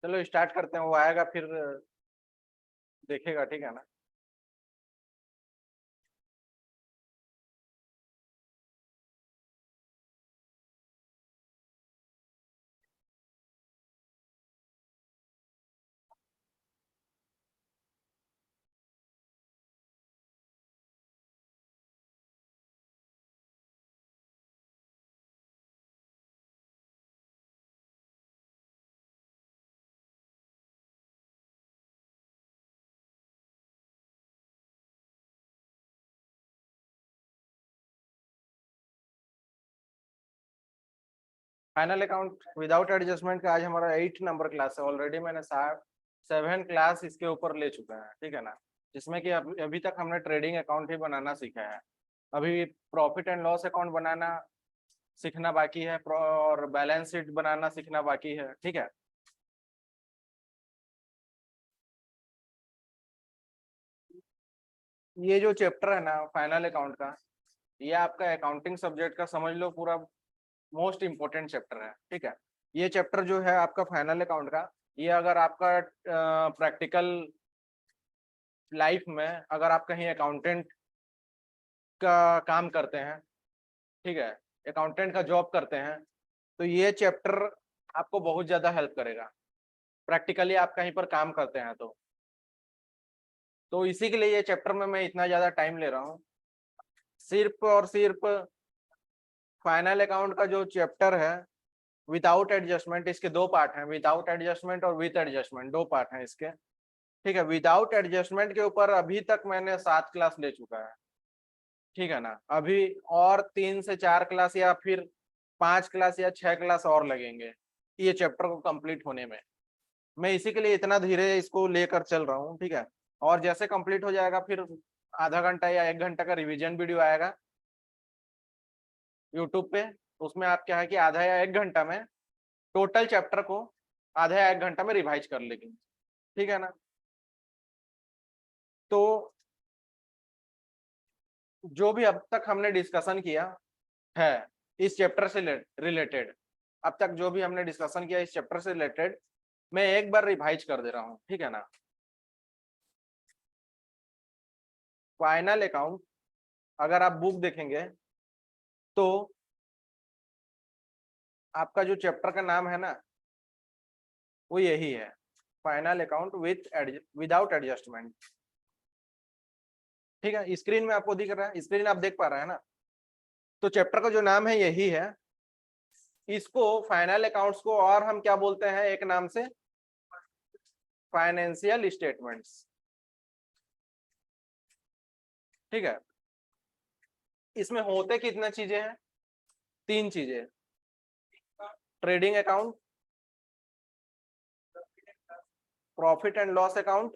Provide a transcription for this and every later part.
चलो स्टार्ट करते हैं, वो आएगा फिर देखेगा, ठीक है ना। फाइनल अकाउंट विदाउट एडजस्टमेंट का आज हमारा 8 नंबर क्लास है। ऑलरेडी मैंने 7 क्लास इसके ऊपर ले चुका है, ठीक है ना। जिसमें कि अभी तक हमने ट्रेडिंग अकाउंट ही बनाना सीखा है। अभी प्रॉफिट एंड लॉस अकाउंट बनाना सीखना बाकी है और बैलेंस शीट बनाना सीखना बाकी है, ठीक है। ये जो चैप्टर है ना फाइनल अकाउंट का, ये आपका अकाउंटिंग सब्जेक्ट का समझ लो पूरा मोस्ट इम्पोर्टेंट चैप्टर है, ठीक है। ये चैप्टर जो है आपका फाइनल अकाउंट का, ये अगर आपका प्रैक्टिकल लाइफ में अगर आप कहीं अकाउंटेंट का काम करते हैं, ठीक है, अकाउंटेंट का जॉब करते हैं, तो ये चैप्टर आपको बहुत ज़्यादा हेल्प करेगा। प्रैक्टिकली आप कहीं पर काम करते हैं तो इसी के लिए ये चैप्टर में मैं इतना ज़्यादा टाइम ले रहा हूँ। सिर्फ और सिर्फ फाइनल अकाउंट का जो चैप्टर है विदाउट एडजस्टमेंट, इसके दो पार्ट हैं, विदाउट एडजस्टमेंट और विद एडजस्टमेंट, दो पार्ट हैं इसके, ठीक है। विदाउट एडजस्टमेंट के ऊपर अभी तक मैंने 7 क्लास ले चुका है, ठीक है ना। अभी और 3 से 4 क्लास या फिर 5 क्लास या 6 क्लास और लगेंगे ये चैप्टर को कंप्लीट होने में। मैं इसी के लिए इतना धीरे इसको लेकर चल रहा हूँ, ठीक है। और जैसे कंप्लीट हो जाएगा फिर आधा घंटा या 1 घंटा का रिवीजन वीडियो आएगा यूट्यूब पे। उसमें आप क्या है कि आधा या 1 घंटा में टोटल चैप्टर को आधा या 1 घंटा में रिवाइज कर लेंगे, ठीक है ना। तो जो भी अब तक हमने डिस्कशन किया है इस चैप्टर से रिलेटेड, अब तक जो भी हमने डिस्कशन किया इस चैप्टर से रिलेटेड, मैं एक बार रिवाइज कर दे रहा हूँ, ठीक है ना। फाइनल अकाउंट अगर आप बुक देखेंगे तो आपका जो चैप्टर का नाम है ना वो यही है, फाइनल अकाउंट विदाउट एडजस्टमेंट, ठीक है। स्क्रीन में आपको दिख रहा है, स्क्रीन आप देख पा रहे हैं ना। तो चैप्टर का जो नाम है यही है। इसको फाइनल अकाउंट्स को और हम क्या बोलते हैं एक नाम से, फाइनेंशियल स्टेटमेंट्स, ठीक है। इसमें होते कितना चीजें हैं, 3 चीजें, trading account, profit and loss account,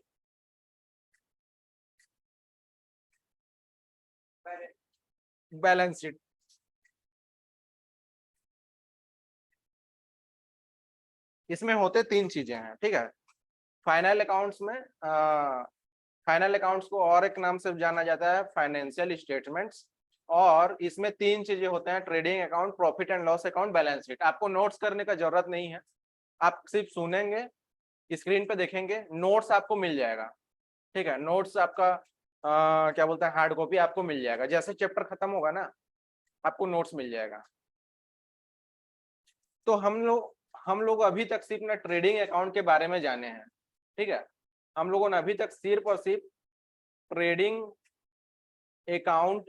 balance sheet. इसमें होते 3 चीजें हैं, ठीक है। फाइनल अकाउंट्स में फाइनल अकाउंट्स को और एक नाम से जाना जाता है फाइनेंशियल स्टेटमेंट्स। और इसमें 3 चीजें होते हैं, trading account, profit and loss account, balance sheet. आपको नोट्स करने का जरूरत नहीं है, आप सिर्फ सुनेंगे, स्क्रीन पे देखेंगे, नोट्स आपको मिल जाएगा, ठीक है। नोट्स आपका क्या बोलते हैं हार्ड कॉपी आपको मिल जाएगा, जैसे चैप्टर खत्म होगा ना आपको नोट्स मिल जाएगा। तो हम लोग अभी तक सिर्फ ना ट्रेडिंग अकाउंट के बारे में जाने हैं, ठीक है। हम लोगों ने अभी तक सिर्फ और सिर्फ ट्रेडिंग अकाउंट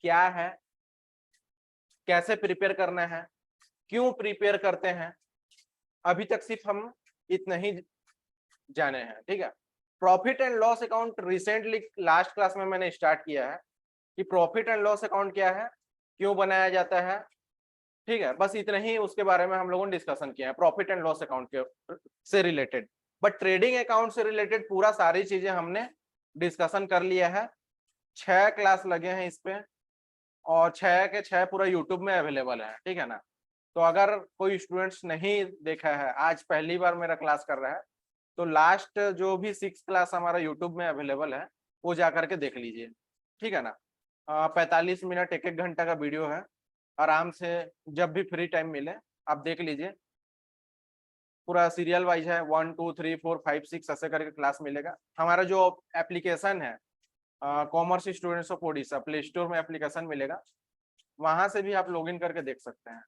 क्या है, कैसे प्रिपेयर करना है, क्यों प्रिपेयर करते हैं, अभी तक सिर्फ हम इतना ही जाने हैं, ठीक है। Profit and loss account recently last class में मैंने स्टार्ट किया है कि प्रॉफिट एंड लॉस अकाउंट क्या है, क्यों बनाया जाता है, ठीक है। बस इतना ही उसके बारे में हम लोगों ने डिस्कशन किया है प्रॉफिट एंड लॉस अकाउंट के से रिलेटेड। बट ट्रेडिंग अकाउंट से रिलेटेड पूरा सारी चीजें हमने डिस्कशन कर लिया है। 6 क्लास लगे हैं इस पे और 6 के 6 पूरा यूट्यूब में अवेलेबल है, ठीक है ना। तो अगर कोई स्टूडेंट्स नहीं देखा है, आज पहली बार मेरा क्लास कर रहा है, तो लास्ट जो भी 6 क्लास हमारा यूट्यूब में अवेलेबल है वो जा करके देख लीजिए, ठीक है ना। 45 मिनट 1-1 घंटा का वीडियो है, आराम से जब भी फ्री टाइम मिले आप देख लीजिए। पूरा सीरियल वाइज है, 1 2 3 4 5 6 ऐसे करके क्लास मिलेगा। हमारा जो एप्लीकेशन है commerce students of Odisha, play store में एप्लीकेशन मिलेगा, वहां से भी आप लॉगिन करके देख सकते हैं,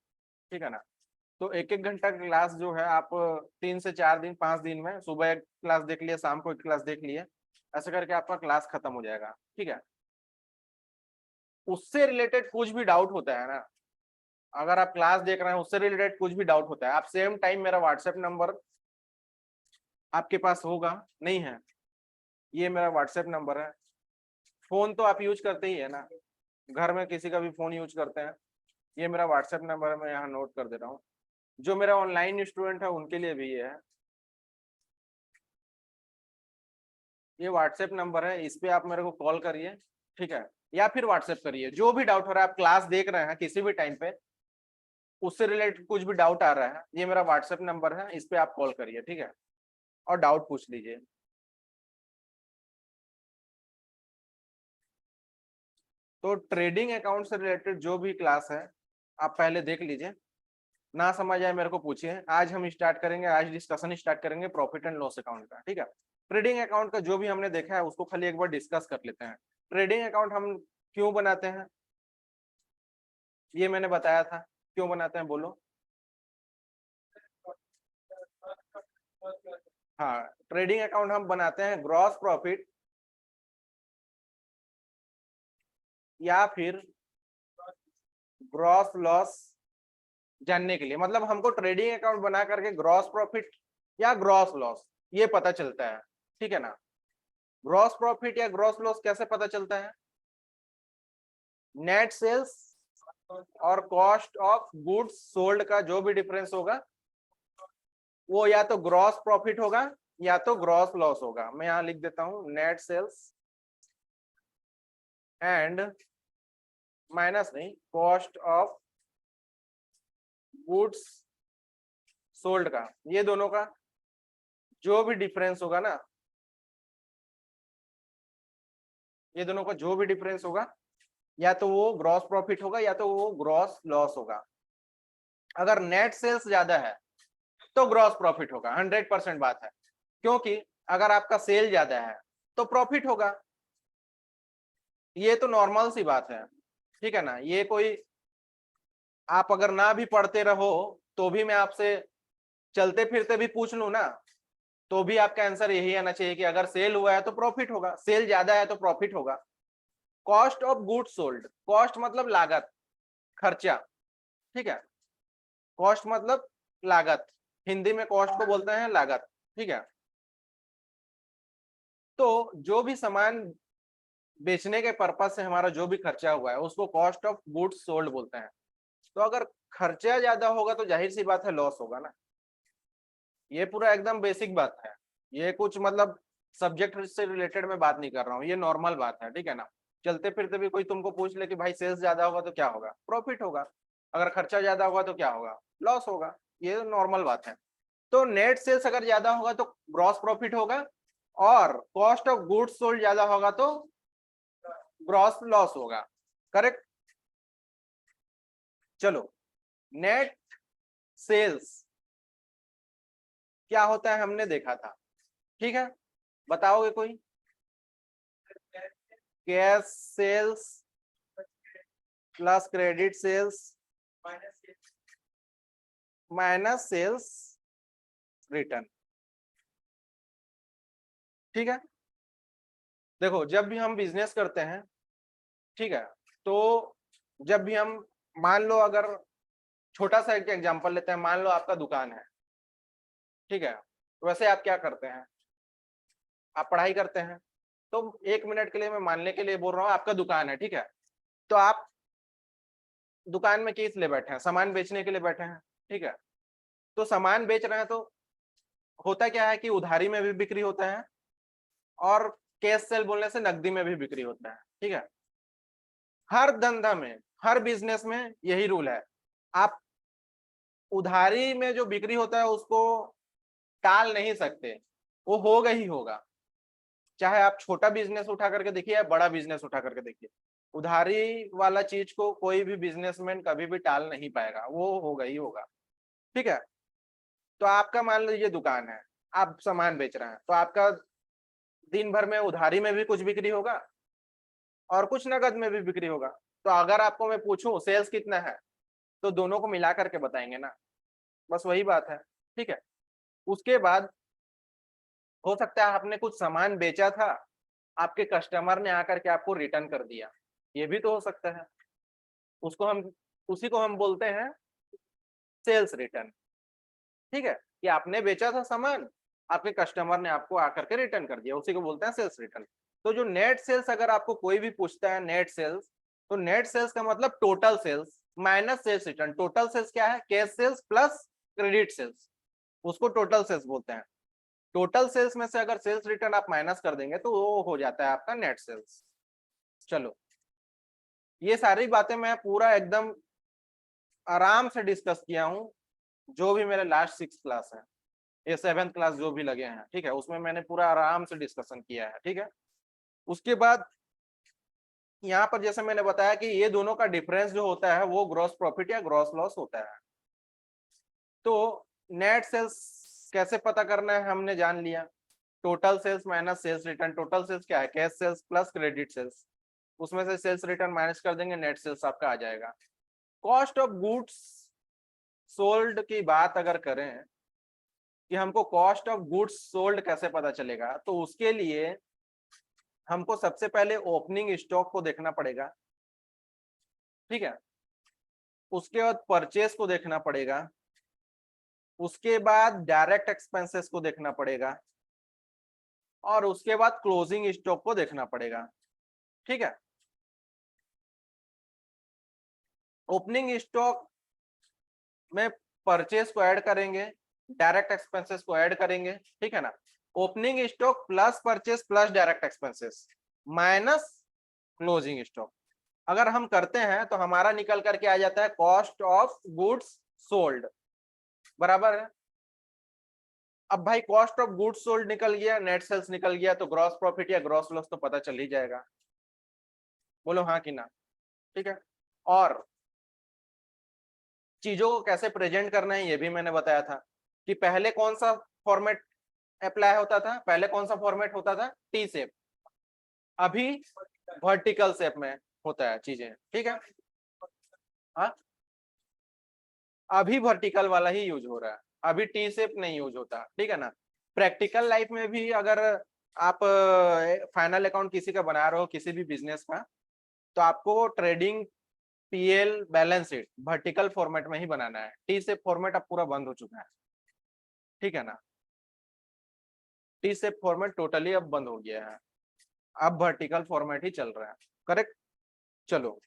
ठीक है ना। तो एक एक घंटा की क्लास जो है आप 3 से 4 दिन 5 दिन में, सुबह एक क्लास देख लिए, शाम को एक क्लास देख लिए, ऐसे करके आपका क्लास खत्म हो जाएगा, ठीक है। उससे रिलेटेड कुछ भी डाउट होता है ना, अगर आप क्लास देख रहे हैं उससे रिलेटेड कुछ भी डाउट होता है, आप सेम टाइम मेरा व्हाट्सएप नंबर आपके पास होगा, नहीं है, ये मेरा व्हाट्सएप नंबर है। फोन तो आप यूज करते ही है ना, घर में किसी का भी फोन यूज करते हैं, ये मेरा व्हाट्सएप नंबर है, मैं यहाँ नोट कर दे रहा हूँ। जो मेरा ऑनलाइन स्टूडेंट है उनके लिए भी ये है, ये व्हाट्सएप नंबर है, इस पे आप मेरे को कॉल करिए, ठीक है, या फिर व्हाट्सएप करिए। जो भी डाउट हो रहा है, आप क्लास देख रहे हैं किसी भी टाइम पे, उससे रिलेटेड कुछ भी डाउट आ रहा है, ये मेरा व्हाट्सएप नंबर है, इस पे आप कॉल करिए, ठीक है, और डाउट पूछ लीजिए। तो ट्रेडिंग अकाउंट से रिलेटेड जो भी क्लास है आप पहले देख लीजिए, ना समझ आए मेरे को पूछिए। आज हम स्टार्ट करेंगे, आज डिस्कशन स्टार्ट करेंगे प्रॉफिट एंड लॉस अकाउंट का, ठीक है। ट्रेडिंग अकाउंट का जो भी हमने देखा है उसको खाली एक बार डिस्कस कर लेते हैं। ट्रेडिंग अकाउंट हम क्यों बनाते हैं, ये मैंने बताया था, क्यों बनाते हैं बोलो। हाँ, ट्रेडिंग अकाउंट हम बनाते हैं ग्रॉस प्रॉफिट या फिर ग्रॉस लॉस जानने के लिए। मतलब हमको ट्रेडिंग अकाउंट बना करके ग्रॉस प्रॉफिट या ग्रॉस लॉस ये पता चलता है, ठीक है ना। ग्रॉस प्रॉफिट या ग्रॉस लॉस कैसे पता चलता है, नेट सेल्स और कॉस्ट ऑफ गुड्स सोल्ड का जो भी डिफरेंस होगा वो या तो ग्रॉस प्रॉफिट होगा या तो ग्रॉस लॉस होगा। मैं यहां लिख देता हूं, नेट सेल्स एंड माइनस नहीं, कॉस्ट ऑफ गुड्स सोल्ड का, ये दोनों का जो भी डिफरेंस होगा ना, ये दोनों का जो भी डिफरेंस होगा या तो वो ग्रॉस प्रॉफिट होगा या तो वो ग्रॉस लॉस होगा। अगर नेट सेल्स ज्यादा है तो ग्रॉस प्रॉफिट होगा, 100% बात है, क्योंकि अगर आपका सेल ज्यादा है तो प्रॉफिट होगा, ये तो नॉर्मल सी बात है, ठीक है ना। ये कोई आप अगर ना भी पढ़ते रहो तो भी मैं आपसे चलते फिरते भी पूछ लूं ना, तो भी आपका आंसर यही आना चाहिए कि अगर सेल हुआ है तो प्रॉफिट होगा, सेल ज्यादा है तो प्रॉफिट होगा। Cost of goods sold, cost मतलब लागत, खर्चा, ठीक है, कॉस्ट मतलब लागत, हिंदी में कॉस्ट को बोलते हैं लागत, ठीक है। तो जो भी सामान बेचने के पर्पज से हमारा जो भी खर्चा हुआ है उसको कॉस्ट ऑफ गुड्स सोल्ड बोलते हैं। तो अगर खर्चा ज्यादा होगा तो जाहिर सी बात है लॉस होगा ना, ये पूरा एकदम बेसिक बात है, ये कुछ मतलब सब्जेक्ट से रिलेटेड मैं बात नहीं कर रहा हूँ, ये नॉर्मल बात है, ठीक है ना। चलते फिरते भी कोई तुमको पूछ ले कि भाई सेल्स ज्यादा होगा तो क्या होगा, प्रॉफिट होगा, अगर खर्चा ज्यादा होगा तो क्या होगा, लॉस होगा, ये नॉर्मल बात है। तो नेट सेल्स अगर ज्यादा होगा तो ग्रॉस प्रॉफिट होगा, और कॉस्ट ऑफ गुड्स सोल्ड ज्यादा होगा तो ग्रॉस लॉस होगा, करेक्ट। चलो, नेट सेल्स क्या होता है हमने देखा था, ठीक है, बताओगे कोई। Cash sales plus credit sales minus sales return, ठीक है। देखो जब भी हम बिजनेस करते हैं, ठीक है, तो जब भी हम, मान लो अगर छोटा सा एक एग्जांपल लेते हैं, मान लो आपका दुकान है, ठीक है, वैसे आप क्या करते हैं, आप पढ़ाई करते हैं। तो 1 मिनट के लिए मैं मानने के लिए बोल रहा हूँ, आपका दुकान है, ठीक है, तो आप दुकान में किस लिए बैठे हैं, सामान बेचने के लिए बैठे हैं, ठीक है। तो सामान बेच रहे हैं तो होता क्या है कि उधारी में भी बिक्री होता है और कैश सेल बोलने से नकदी में भी बिक्री होता है, ठीक है। हर धंधा में, हर बिजनेस में यही रूल है, आप उधारी में जो बिक्री होता है उसको टाल नहीं सकते, वो होगा ही होगा, चाहे आप छोटा बिजनेस उठा करके देखिए या बड़ा बिजनेस उठा करके देखिए, उधारी वाला चीज को कोई भी बिजनेसमैन कभी भी टाल नहीं पाएगा, वो होगा ही होगा, ठीक है। तो आपका मान लीजिए दुकान है, आप सामान बेच रहे हैं, तो आपका दिन भर में उधारी में भी कुछ बिक्री होगा और कुछ नगद में भी बिक्री होगा। तो अगर आपको मैं पूछूं सेल्स कितना है, तो दोनों को मिला करके बताएंगे ना, बस वही बात है। ठीक है, उसके बाद हो सकता है आपने कुछ सामान बेचा था, आपके कस्टमर ने आकर के आपको रिटर्न कर दिया, ये भी तो हो सकता है। उसको हम उसी को हम बोलते हैं सेल्स रिटर्न। ठीक है, कि आपने बेचा था सामान, आपके कस्टमर ने आपको आकर के रिटर्न कर दिया, उसी को बोलते हैं सेल्स रिटर्न। तो जो नेट सेल्स अगर आपको कोई भी पूछता है नेट सेल्स, तो नेट सेल्स का मतलब total sales minus sales return. Total sales क्या है? Cash sales plus credit sales, उसको टोटल सेल्स बोलते हैं। टोटल सेल्स में से अगर सेल्स रिटर्न आप माइनस कर देंगे तो वो हो जाता है आपका नेट सेल्स। चलो, ये सारी बातें मैं पूरा एकदम आराम से डिस्कस किया हूँ, जो भी मेरे लास्ट 6 क्लास है, ये 7th क्लास जो भी लगे हैं, ठीक है, उसमें मैंने पूरा आराम से डिस्कशन किया है। ठीक है, उसके बाद यहाँ पर जैसे मैंने बताया कि ये दोनों का डिफरेंस जो होता है वो ग्रॉस प्रॉफिट या ग्रॉस लॉस होता है। तो नेट सेल्स कैसे पता करना है हमने जान लिया, total sales minus sales return. Total sales क्या है? Cash sales plus credit sales, उसमें से सेल्स रिटर्न माइनस कर देंगे, नेट सेल्स आपका आ जाएगा। कॉस्ट ऑफ गुड्स सोल्ड की बात अगर करें कि हमको कॉस्ट ऑफ गुड्स सोल्ड कैसे पता चलेगा, तो उसके लिए हमको सबसे पहले ओपनिंग स्टॉक को देखना पड़ेगा। ठीक है, उसके बाद परचेस को देखना पड़ेगा, उसके बाद डायरेक्ट एक्सपेंसेस को देखना पड़ेगा, और उसके बाद क्लोजिंग स्टॉक को देखना पड़ेगा। ठीक है, ओपनिंग स्टॉक में परचेस को ऐड करेंगे, डायरेक्ट एक्सपेंसेस को ऐड करेंगे। ठीक है ना, opening stock plus purchase plus direct expenses minus closing stock अगर हम करते हैं तो हमारा निकल करके आ जाता है कॉस्ट ऑफ गुड्स सोल्ड, बराबर है। अब भाई कॉस्ट ऑफ गुड्स सोल्ड निकल गया, नेट सेल्स निकल गया, तो ग्रॉस प्रॉफिट या ग्रॉस लॉस तो पता चल ही जाएगा। बोलो हाँ कि ना? ठीक है, और चीजों को कैसे प्रेजेंट करना है ये भी मैंने बताया था कि पहले कौन सा फॉर्मेट अप्लाई होता था, पहले कौन सा फॉर्मेट होता था? टी शेप, अभी वर्टिकल शेप में होता है चीजें। ठीक है, हाँ, अभी वर्टिकल वाला ही यूज हो रहा है, अभी टी शेप नहीं यूज होता। ठीक है ना, प्रैक्टिकल लाइफ में भी अगर आप फाइनल अकाउंट किसी का बना रहे हो, किसी भी बिजनेस का, तो आपको trading PL balance sheet vertical format में ही बनाना है। टी शेप फॉर्मेट अब पूरा बंद हो चुका है। ठीक है ना, टी शेप फॉर्मेट टोटली अब बंद हो गया है, अब वर्टिकल फॉर्मेट ही चल रहा है। करेक्ट। चलो,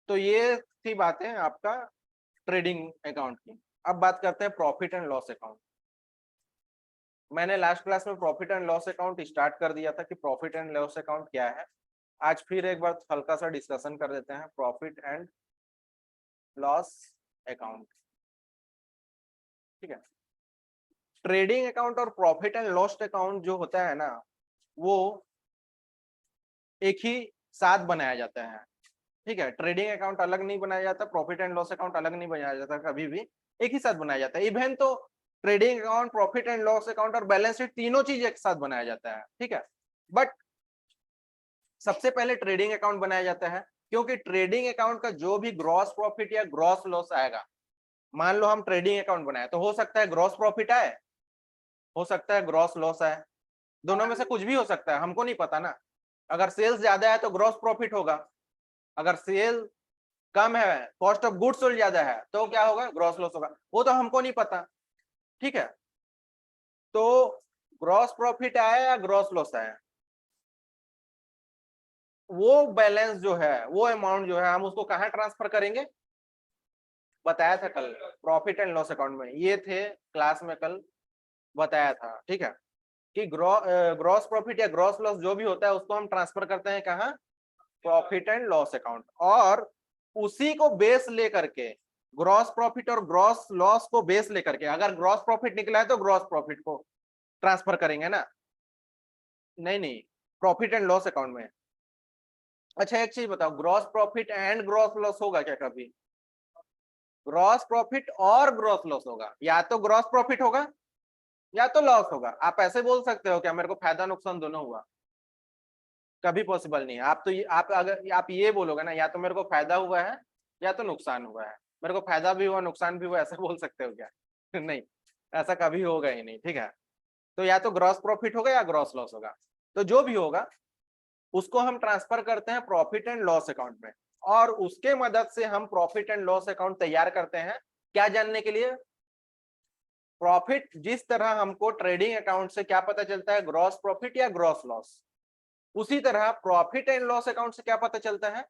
तो ये थी बातें आपका ट्रेडिंग अकाउंट की। अब बात करते हैं प्रॉफिट एंड लॉस अकाउंट। मैंने लास्ट क्लास में profit and loss account start कर दिया था कि प्रॉफिट एंड लॉस अकाउंट क्या है। आज फिर एक बार हल्का सा डिस्कशन कर देते हैं प्रॉफिट एंड लॉस अकाउंट। ठीक है, ट्रेडिंग अकाउंट और प्रॉफिट एंड लॉस अकाउंट जो होता है ना, वो एक ही साथ बनाया जाता है। ठीक है, ट्रेडिंग अकाउंट अलग नहीं बनाया जाता, प्रॉफिट एंड लॉस अकाउंट अलग नहीं बनाया जाता, कभी भी एक ही साथ बनाया जाता है। इवन तो trading account, profit and loss account और बैलेंस शीट तीनों चीज एक साथ बनाया जाता है। ठीक है, बट सबसे पहले ट्रेडिंग अकाउंट बनाया जाता है, क्योंकि ट्रेडिंग अकाउंट का जो भी ग्रॉस प्रॉफिट या ग्रॉस लॉस आएगा, मान लो हम ट्रेडिंग अकाउंट बनाए, तो हो सकता है ग्रॉस प्रॉफिट आए, हो सकता है ग्रॉस लॉस आए, दोनों में से कुछ भी हो सकता है, हमको नहीं पता ना। अगर सेल्स ज्यादा है तो ग्रॉस प्रॉफिट होगा, अगर सेल कम है, कॉस्ट ऑफ गुड्स सोल्ड ज्यादा है, तो क्या होगा? ग्रॉस लॉस होगा, वो तो हमको नहीं पता। ठीक है, तो ग्रॉस प्रॉफिट आया या ग्रॉस लॉस आया, वो बैलेंस जो है, वो अमाउंट जो है, हम उसको कहाँ ट्रांसफर करेंगे? बताया था कल प्रॉफिट एंड लॉस अकाउंट में, ये थे क्लास में कल बताया था। ठीक है, कि ग्रॉस प्रॉफिट या ग्रॉस लॉस जो भी होता है उसको हम ट्रांसफर करते हैं कहाँ? Profit and loss account. और उसी को बेस लेकर के, ग्रॉस प्रॉफिट और ग्रॉस लॉस को बेस लेकर के, अगर ग्रॉस प्रॉफिट निकला है तो ग्रॉस प्रॉफिट को ट्रांसफर करेंगे ना, नहीं नहीं, प्रॉफिट एंड लॉस अकाउंट में। अच्छा एक चीज बताओ, gross profit and gross loss होगा क्या कभी? ग्रॉस प्रॉफिट और ग्रॉस लॉस होगा, या तो ग्रॉस प्रॉफिट होगा या तो लॉस होगा। आप ऐसे बोल सकते हो क्या मेरे को फायदा नुकसान दोनों हुआ? कभी पॉसिबल नहीं है। आप तो आप अगर आप ये बोलोगे ना, या तो मेरे को फायदा हुआ है या तो नुकसान हुआ है, मेरे को फायदा भी हुआ नुकसान भी हुआ, ऐसा बोल सकते हो क्या? नहीं, ऐसा कभी होगा ही नहीं, ठीक है। तो या तो ग्रॉस प्रॉफिट होगा या ग्रॉस लॉस होगा। तो जो भी होगा उसको हम ट्रांसफर करते हैं प्रॉफिट एंड लॉस अकाउंट में, और उसके मदद से हम प्रॉफिट एंड लॉस अकाउंट तैयार करते हैं। क्या जानने के लिए? प्रॉफिट, जिस तरह हमको ट्रेडिंग अकाउंट से क्या पता चलता है, ग्रॉस प्रॉफिट या ग्रॉस लॉस, उसी तरह प्रॉफिट एंड लॉस अकाउंट से क्या पता चलता है,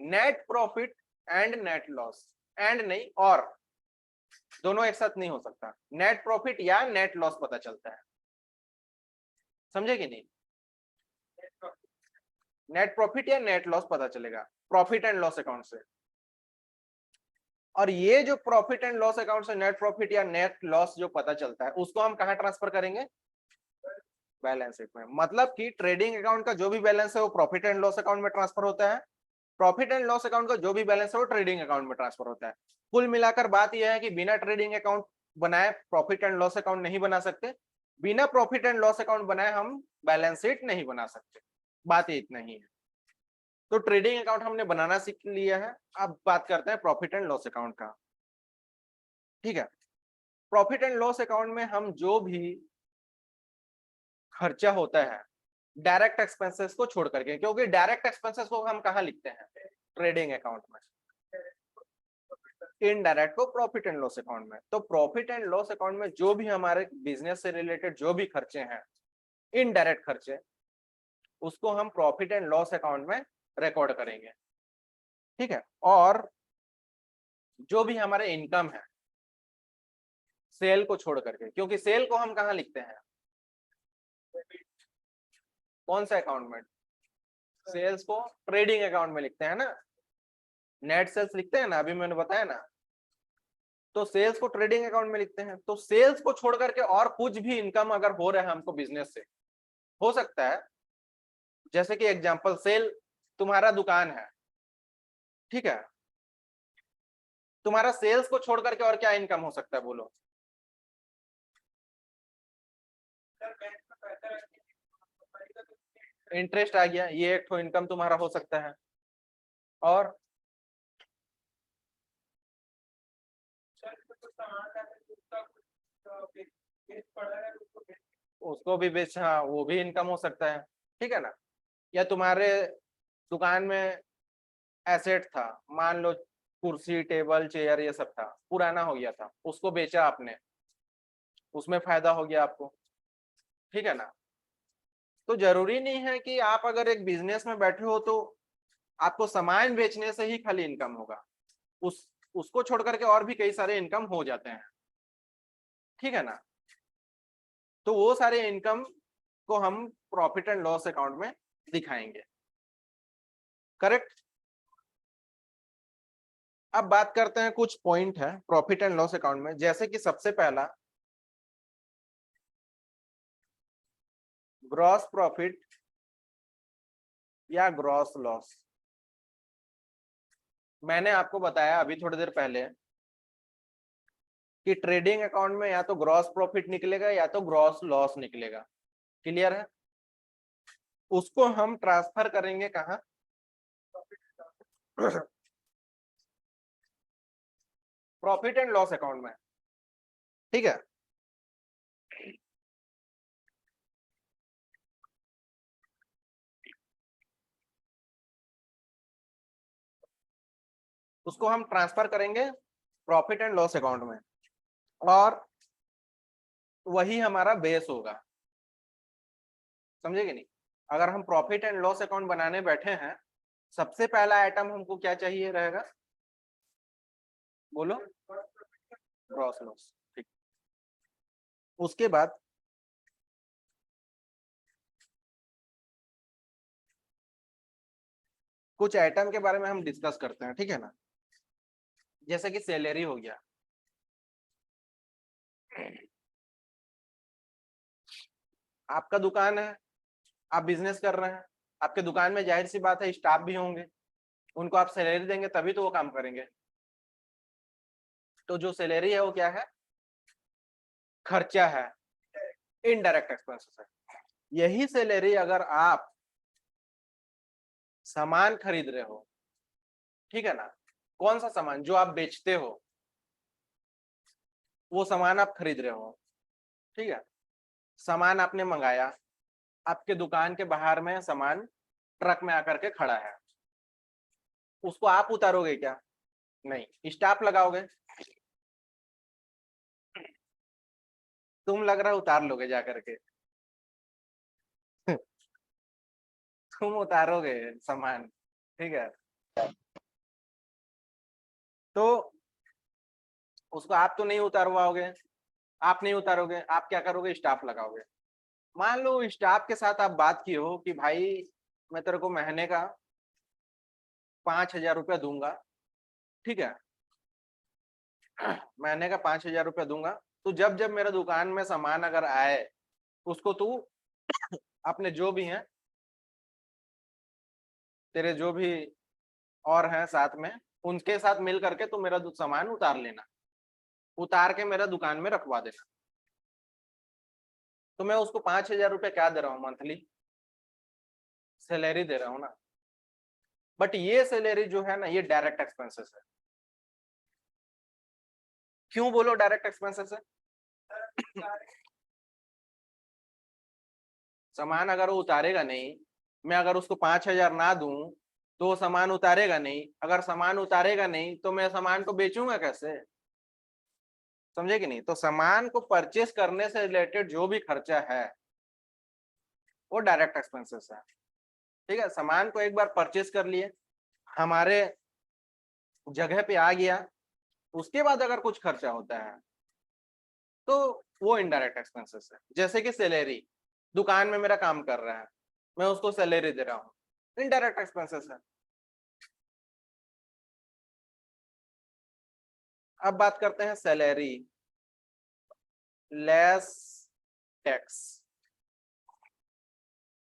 net profit and net loss. And नहीं, और दोनों एक साथ नहीं हो सकता, नेट प्रॉफिट या नेट लॉस पता चलता है। समझे कि नहीं? नेट प्रॉफिट या नेट लॉस पता चलेगा प्रॉफिट एंड लॉस अकाउंट से। और ये जो प्रॉफिट एंड लॉस अकाउंट से नेट प्रॉफिट या नेट लॉस जो पता चलता है, उसको हम कहां ट्रांसफर करेंगे? बैलेंस शीट में। मतलब कि ट्रेडिंग अकाउंट का जो भी बैलेंस है वो प्रॉफिट एंड लॉस अकाउंट में ट्रांसफर होता है, प्रॉफिट एंड लॉस अकाउंट का जो भी बैलेंस है वो ट्रेडिंग अकाउंट में ट्रांसफर होता है। कुल मिलाकर बात यह है कि बिना ट्रेडिंग अकाउंट बनाए प्रॉफिट एंड लॉस अकाउंट नहीं बना सकते, बिना प्रॉफिट एंड लॉस अकाउंट बनाए हम बैलेंस शीट नहीं बना सकते। बात इतना ही है। तो ट्रेडिंग अकाउंट हमने बनाना सीख लिया है, अब बात करते हैं प्रॉफिट एंड लॉस अकाउंट का। ठीक है, प्रॉफिट एंड लॉस अकाउंट में हम जो भी खर्चा होता है डायरेक्ट एक्सपेंसेस को छोड़ करके, क्योंकि डायरेक्ट एक्सपेंसेस को हम कहाँ लिखते हैं? ट्रेडिंग अकाउंट में। इनडायरेक्ट को प्रॉफिट एंड लॉस अकाउंट में। तो प्रॉफिट एंड लॉस अकाउंट में जो भी हमारे बिजनेस से रिलेटेड जो भी खर्चे हैं, इनडायरेक्ट खर्चे, उसको हम प्रॉफिट एंड लॉस अकाउंट में रिकॉर्ड करेंगे। ठीक है, और जो भी हमारे इनकम है सेल को छोड़ करके, क्योंकि सेल को हम कहाँ लिखते हैं? कौन सा अकाउंट में? सेल्स को ट्रेडिंग अकाउंट में लिखते हैं ना, नेट सेल्स लिखते हैं ना, अभी मैंने बताया ना। तो सेल्स को ट्रेडिंग अकाउंट में लिखते हैं। तो सेल्स को छोड़ करके और कुछ भी इनकम अगर हो रहा है हमको बिजनेस से, हो सकता है जैसे कि एग्जांपल, सेल, तुम्हारा दुकान है, ठीक है, तुम्हारा सेल्स को छोड़ करके और क्या इनकम हो सकता है बोलो? इंटरेस्ट आ गया, ये एक तो इनकम तुम्हारा हो सकता है। और उसको भी बेच, हाँ वो भी इनकम हो सकता है, ठीक है ना। या तुम्हारे दुकान में एसेट था, मान लो कुर्सी टेबल चेयर ये सब था, पुराना हो गया था, उसको बेचा आपने, उसमें फायदा हो गया आपको, ठीक है ना। तो जरूरी नहीं है कि आप अगर एक बिजनेस में बैठे हो तो आपको सामान बेचने से ही खाली इनकम होगा, उस उसको छोड़ करके और भी कई सारे इनकम हो जाते हैं, ठीक है ना। तो वो सारे इनकम को हम प्रॉफिट एंड लॉस अकाउंट में दिखाएंगे, करेक्ट। अब बात करते हैं, कुछ पॉइंट है प्रॉफिट एंड लॉस अकाउंट में, जैसे कि सबसे पहला ग्रॉस प्रॉफिट या ग्रॉस लॉस। मैंने आपको बताया अभी थोड़ी देर पहले कि ट्रेडिंग अकाउंट में या तो ग्रॉस प्रॉफिट निकलेगा या तो ग्रॉस लॉस निकलेगा, क्लियर है। उसको हम ट्रांसफर करेंगे कहां? प्रॉफिट एंड लॉस अकाउंट में, ठीक है। उसको हम ट्रांसफर करेंगे प्रॉफिट एंड लॉस अकाउंट में, और वही हमारा बेस होगा, समझे कि नहीं। अगर हम प्रॉफिट एंड लॉस अकाउंट बनाने बैठे हैं, सबसे पहला आइटम हमको क्या चाहिए रहेगा बोलो? ग्रॉस लॉस, ठीक। उसके बाद कुछ आइटम के बारे में हम डिस्कस करते हैं, ठीक है ना। जैसे कि सैलरी हो गया, आपका दुकान है, आप बिजनेस कर रहे हैं, आपके दुकान में जाहिर सी बात है स्टाफ भी होंगे, उनको आप सैलरी देंगे तभी तो वो काम करेंगे, तो जो सैलरी है वो क्या है? खर्चा है, इनडायरेक्ट एक्सपेंसेस है। यही सैलरी अगर आप सामान खरीद रहे हो, ठीक है ना, कौन सा सामान? जो आप बेचते हो, वो सामान आप खरीद रहे हो, ठीक है। सामान आपने मंगाया, आपके दुकान के बाहर में सामान ट्रक में आकर के खड़ा है, उसको आप उतारोगे क्या? नहीं, स्टाफ लगाओगे। तुम लग रहा है उतार लोगे जा करके तुम उतारोगे सामान, ठीक है। तो उसको आप तो नहीं उतारवाओगे, आप नहीं उतारोगे, आप क्या करोगे? स्टाफ लगाओगे। मान लो स्टाफ के साथ आप बात की हो कि भाई मैं तेरे को महीने का 5,000 रुपया दूंगा, ठीक है, महीने का 5,000 रुपया दूंगा। तो जब जब मेरा दुकान में सामान अगर आए, उसको तू अपने जो भी हैं, तेरे जो भी और हैं साथ में, उनके साथ मिल करके तू मेरा सामान उतार लेना, उतार के मेरा दुकान में रखवा देना। तो मैं उसको 5,000 रुपया क्या दे रहा हूँ? मंथली सैलरी दे रहा हूँ ना। बट ये सैलरी जो है ना, ये डायरेक्ट एक्सपेंसेस है। क्यों बोलो डायरेक्ट एक्सपेंसेस है? सामान अगर वो उतारेगा नहीं, मैं अगर उसको 5,000 ना दूं तो वो सामान उतारेगा नहीं। अगर सामान उतारेगा नहीं तो मैं सामान को बेचूंगा कैसे? समझे कि नहीं? तो सामान को परचेस करने से रिलेटेड जो भी खर्चा है वो डायरेक्ट एक्सपेंसेस है, ठीक है। सामान को एक बार परचेस कर लिए, हमारे जगह पे आ गया, उसके बाद अगर कुछ खर्चा होता है तो वो इनडायरेक्ट एक्सपेंसेस है। जैसे कि सैलरी, दुकान में मेरा काम कर रहा है, मैं उसको सैलरी दे रहा हूँ, इनडायरेक्ट एक्सपेंसेस है। अब बात करते हैं सैलरी लेस टैक्स।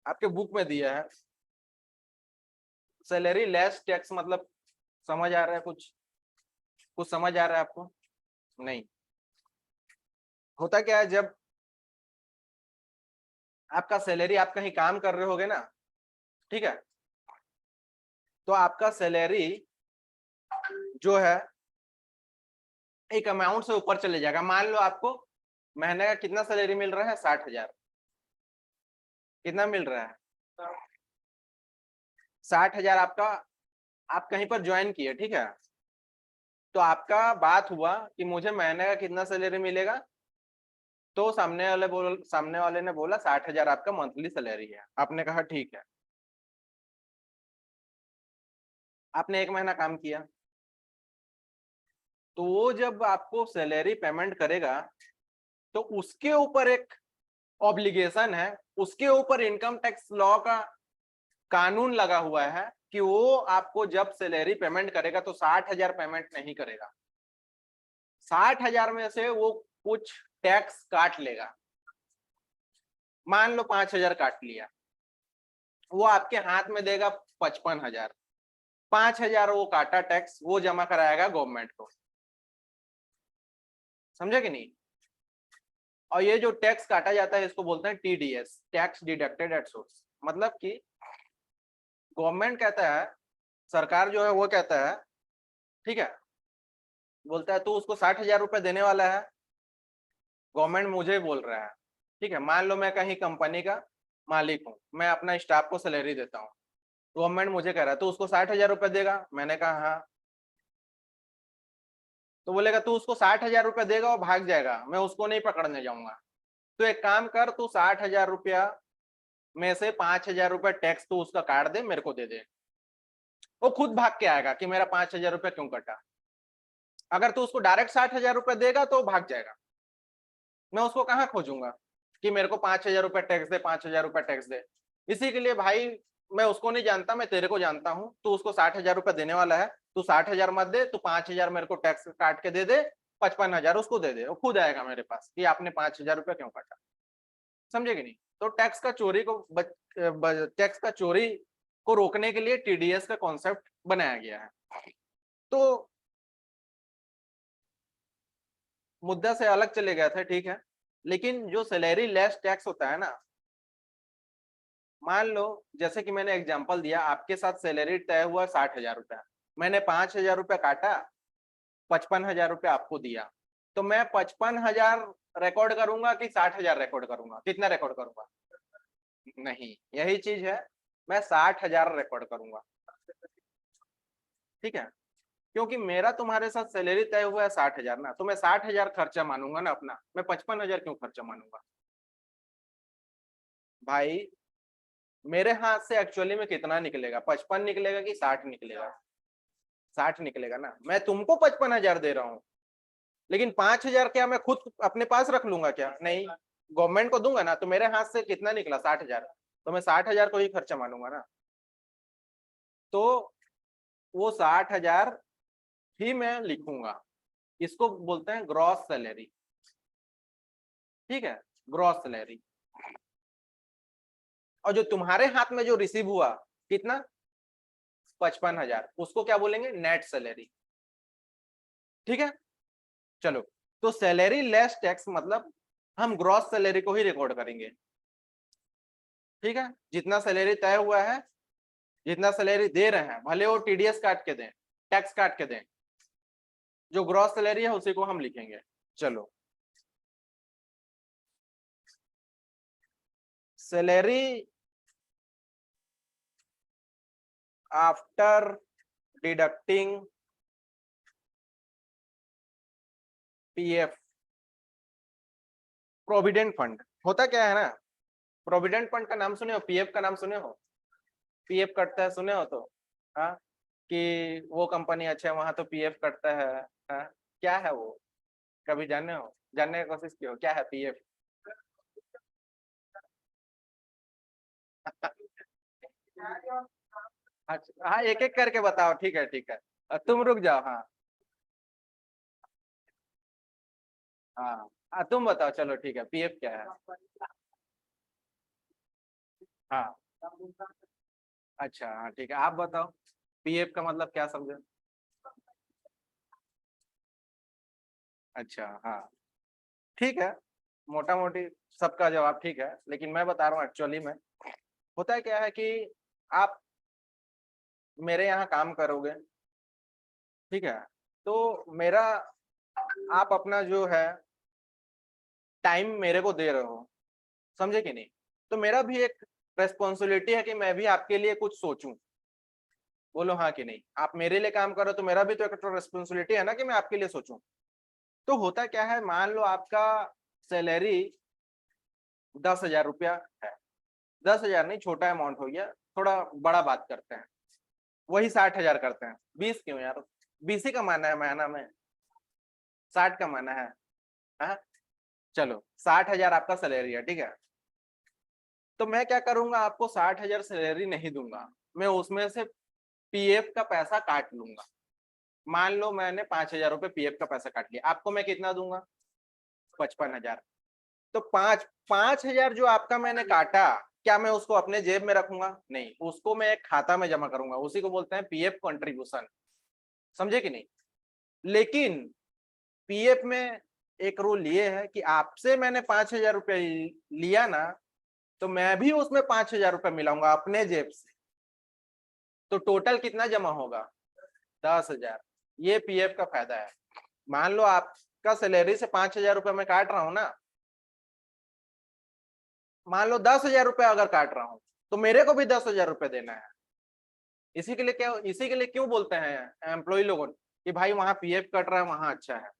आपके बुक में दिया है सैलरी लेस टैक्स, मतलब समझ आ रहा है? कुछ कुछ समझ आ रहा है आपको? नहीं। होता क्या है, जब आपका सैलरी, आप कहीं काम कर रहे होगे ना, ठीक है, तो आपका सैलरी जो है एक अमाउंट से ऊपर चले जाएगा। मान लो आपको महीने का कितना सैलरी मिल रहा है? 60,000। कितना मिल रहा है? 60,000 आपका। आप कहीं पर ज्वाइन किए, ठीक है, तो आपका बात हुआ कि मुझे महीने का कितना सैलरी मिलेगा, तो सामने वाले ने बोला 60,000 आपका मंथली सैलरी है। आपने कहा ठीक है। आपने एक महीना काम किया, तो वो जब आपको सैलरी पेमेंट करेगा तो उसके ऊपर एक ऑब्लिगेशन है, उसके ऊपर इनकम टैक्स लॉ का कानून लगा हुआ है कि वो आपको जब सैलरी पेमेंट करेगा तो 60,000 पेमेंट नहीं करेगा। 60,000 में से वो कुछ टैक्स काट लेगा। मान लो 5,000 काट लिया, वो आपके हाथ में देगा 55,000। 5,000 वो काटा टैक्स, वो जमा कराएगा गवर्नमेंट को। समझे कि नहीं? और ये जो टैक्स काटा जाता है इसको बोलते हैं TDS, tax deducted at source. मतलब कि गवर्नमेंट कहता है, सरकार जो है वो कहता है, ठीक है, बोलता है तू उसको 60,000 रुपए देने वाला है, गवर्नमेंट मुझे बोल रहा है, ठीक है। मान लो मैं कहीं कंपनी का मालिक हूँ, मैं अपना स्टाफ को सैलरी देता हूँ, गवर्नमेंट मुझे कह रहा है तो उसको 60,000 रुपए देगा। मैंने कहा हाँ। तो बोलेगा तू उसको 60,000 रुपए देगा और भाग जाएगा, मैं उसको नहीं पकड़ने जाऊंगा। तो एक काम कर, तू 60,000 रुपया में से 5,000 रुपए टैक्स तू उसका काट दे, मेरे को दे दे। वो खुद भाग के आएगा कि मेरा 5,000 रुपया क्यों कटा। अगर तू उसको डायरेक्ट 60,000 रुपए देगा तो भाग जाएगा, मैं उसको कहाँ खोजूंगा कि मेरे को 5,000 रुपए टैक्स दे, 5,000 रुपए टैक्स दे। इसी के लिए भाई, मैं उसको नहीं जानता, मैं तेरे को जानता हूँ। तू उसको 60,000 रुपए देने वाला है, तू 60,000 मत दे, तू 5,000 मेरे को टैक्स काट के दे दे, 55,000 उसको दे दे। वो खुद आएगा मेरे पास कि आपने 5,000 रुपया क्यों काटा। समझे कि नहीं? तो टैक्स का चोरी को रोकने के लिए टीडीएस का कॉन्सेप्ट बनाया गया है। तो मुद्दा से अलग चले गए थे, ठीक है, लेकिन जो सैलरी लेस टैक्स होता है ना, मान लो जैसे कि मैंने एग्जांपल दिया, आपके साथ सैलरी तय हुआ 60,000 रुपया, मैंने 5,000 रुपया काटा, 55,000 रुपया आपको दिया, तो मैं 55,000 रिकॉर्ड करूंगा कि 60,000 रिकॉर्ड करूंगा? कितना रिकॉर्ड करूंगा? नहीं, यही चीज है, मैं 60,000 रिकॉर्ड करूंगा, ठीक है, क्योंकि मेरा तुम्हारे साथ सैलरी तय हुआ है 60,000 ना, तो मैं 60,000 खर्चा मानूंगा ना अपना, मैं 55,000 क्यों खर्चा मानूंगा? भाई मेरे हाथ से एक्चुअली में कितना निकलेगा, 55 निकलेगा कि 60 निकलेगा? 60 निकलेगा ना। मैं तुमको 55,000 दे रहा हूँ, लेकिन 5,000 क्या मैं खुद अपने पास रख लूंगा क्या? नहीं, गवर्नमेंट को दूंगा ना, तो मेरे हाथ से कितना निकला? 60,000, तो मैं 60,000 को ही खर्चा मानूंगा ना। तो वो 60,000 ही मैं लिखूंगा, इसको बोलते हैं ग्रॉस सैलरी, ठीक है, ग्रॉस सैलरी। और जो तुम्हारे हाथ में जो रिसीव हुआ कितना, 55,000, उसको क्या बोलेंगे? नेट सैलरी, ठीक है। चलो, तो सैलरी लेस टैक्स मतलब हम ग्रॉस सैलरी को ही रिकॉर्ड करेंगे, ठीक है, जितना सैलरी तय हुआ है, जितना सैलरी दे रहे हैं, भले वो टीडीएस काट के दें, टैक्स काट के दें, जो ग्रॉस सैलरी है उसी को हम लिखेंगे। चलो, salary after deducting PF, provident fund होता क्या है ना, प्रोविडेंट फंड का नाम सुने हो, पीएफ का नाम सुने हो? पीएफ कटता है, सुने हो तो? हाँ, कि वो कंपनी अच्छा है वहां तो पीएफ कटता है। हाँ, क्या है वो? कभी जाने हो, जानने की कोशिश की हो क्या है पीएफ? अच्छा हाँ, एक एक करके बताओ, ठीक है ठीक है, तुम रुक जाओ, हाँ हाँ हाँ, तुम बताओ, चलो ठीक है, पीएफ क्या है? हाँ, अच्छा हाँ ठीक है, आप बताओ पीएफ का मतलब क्या समझे? अच्छा हाँ, ठीक है, मोटा मोटी सबका जवाब ठीक है, लेकिन मैं बता रहा हूँ एक्चुअली में होता है क्या है कि आप मेरे यहाँ काम करोगे, ठीक है, तो मेरा, आप अपना जो है टाइम मेरे को दे रहे हो, समझे कि नहीं? तो मेरा भी एक रेस्पॉन्सिबिलिटी है कि मैं भी आपके लिए कुछ सोचूं, बोलो हाँ कि नहीं? आप मेरे लिए काम करो तो मेरा भी तो एक रेस्पॉन्सिबिलिटी है ना कि मैं आपके लिए सोचूं। तो होता क्या है, मान लो आपका सैलरी 10,000 रुपया है, 10,000 नहीं, छोटा अमाउंट हो गया, थोड़ा बड़ा बात करते हैं, वही 60,000 करते हैं, 20 क्यों यार, 20 ही कमाना है महीना में, 60 कमाना है, हाँ? चलो, 60,000 आपका सैलरी है, ठीक है, तो मैं क्या करूंगा, आपको 60,000 सैलरी नहीं दूंगा, मैं उसमें से पीएफ का पैसा काट लूंगा। मान लो मैंने 5,000 रुपये पीएफ का पैसा काट लिया, आपको मैं कितना दूंगा? 55,000। तो 5,000 जो आपका मैंने काटा, क्या मैं उसको अपने जेब में रखूंगा? नहीं, उसको मैं एक खाता में जमा करूंगा, उसी को बोलते हैं पीएफ कंट्रीब्यूशन, समझे कि नहीं? लेकिन पीएफ में एक रूल ये है कि आपसे मैंने 5,000 रुपये लिया ना, तो मैं भी उसमें 5,000 रुपये मिलाऊंगा अपने जेब से, तो टोटल कितना जमा होगा? 10,000। ये पीएफ का फायदा है। मान लो आपका सैलरी से 5,000 रुपये मैं काट रहा हूं ना, मान लो 10,000 रुपये अगर काट रहा हूं, तो मेरे को भी 10,000 रुपये देना है। इसी के लिए क्या, इसी के लिए क्यों बोलते हैं एम्प्लॉय लोगों कि भाई वहां पीएफ कट रहा है वहां अच्छा है,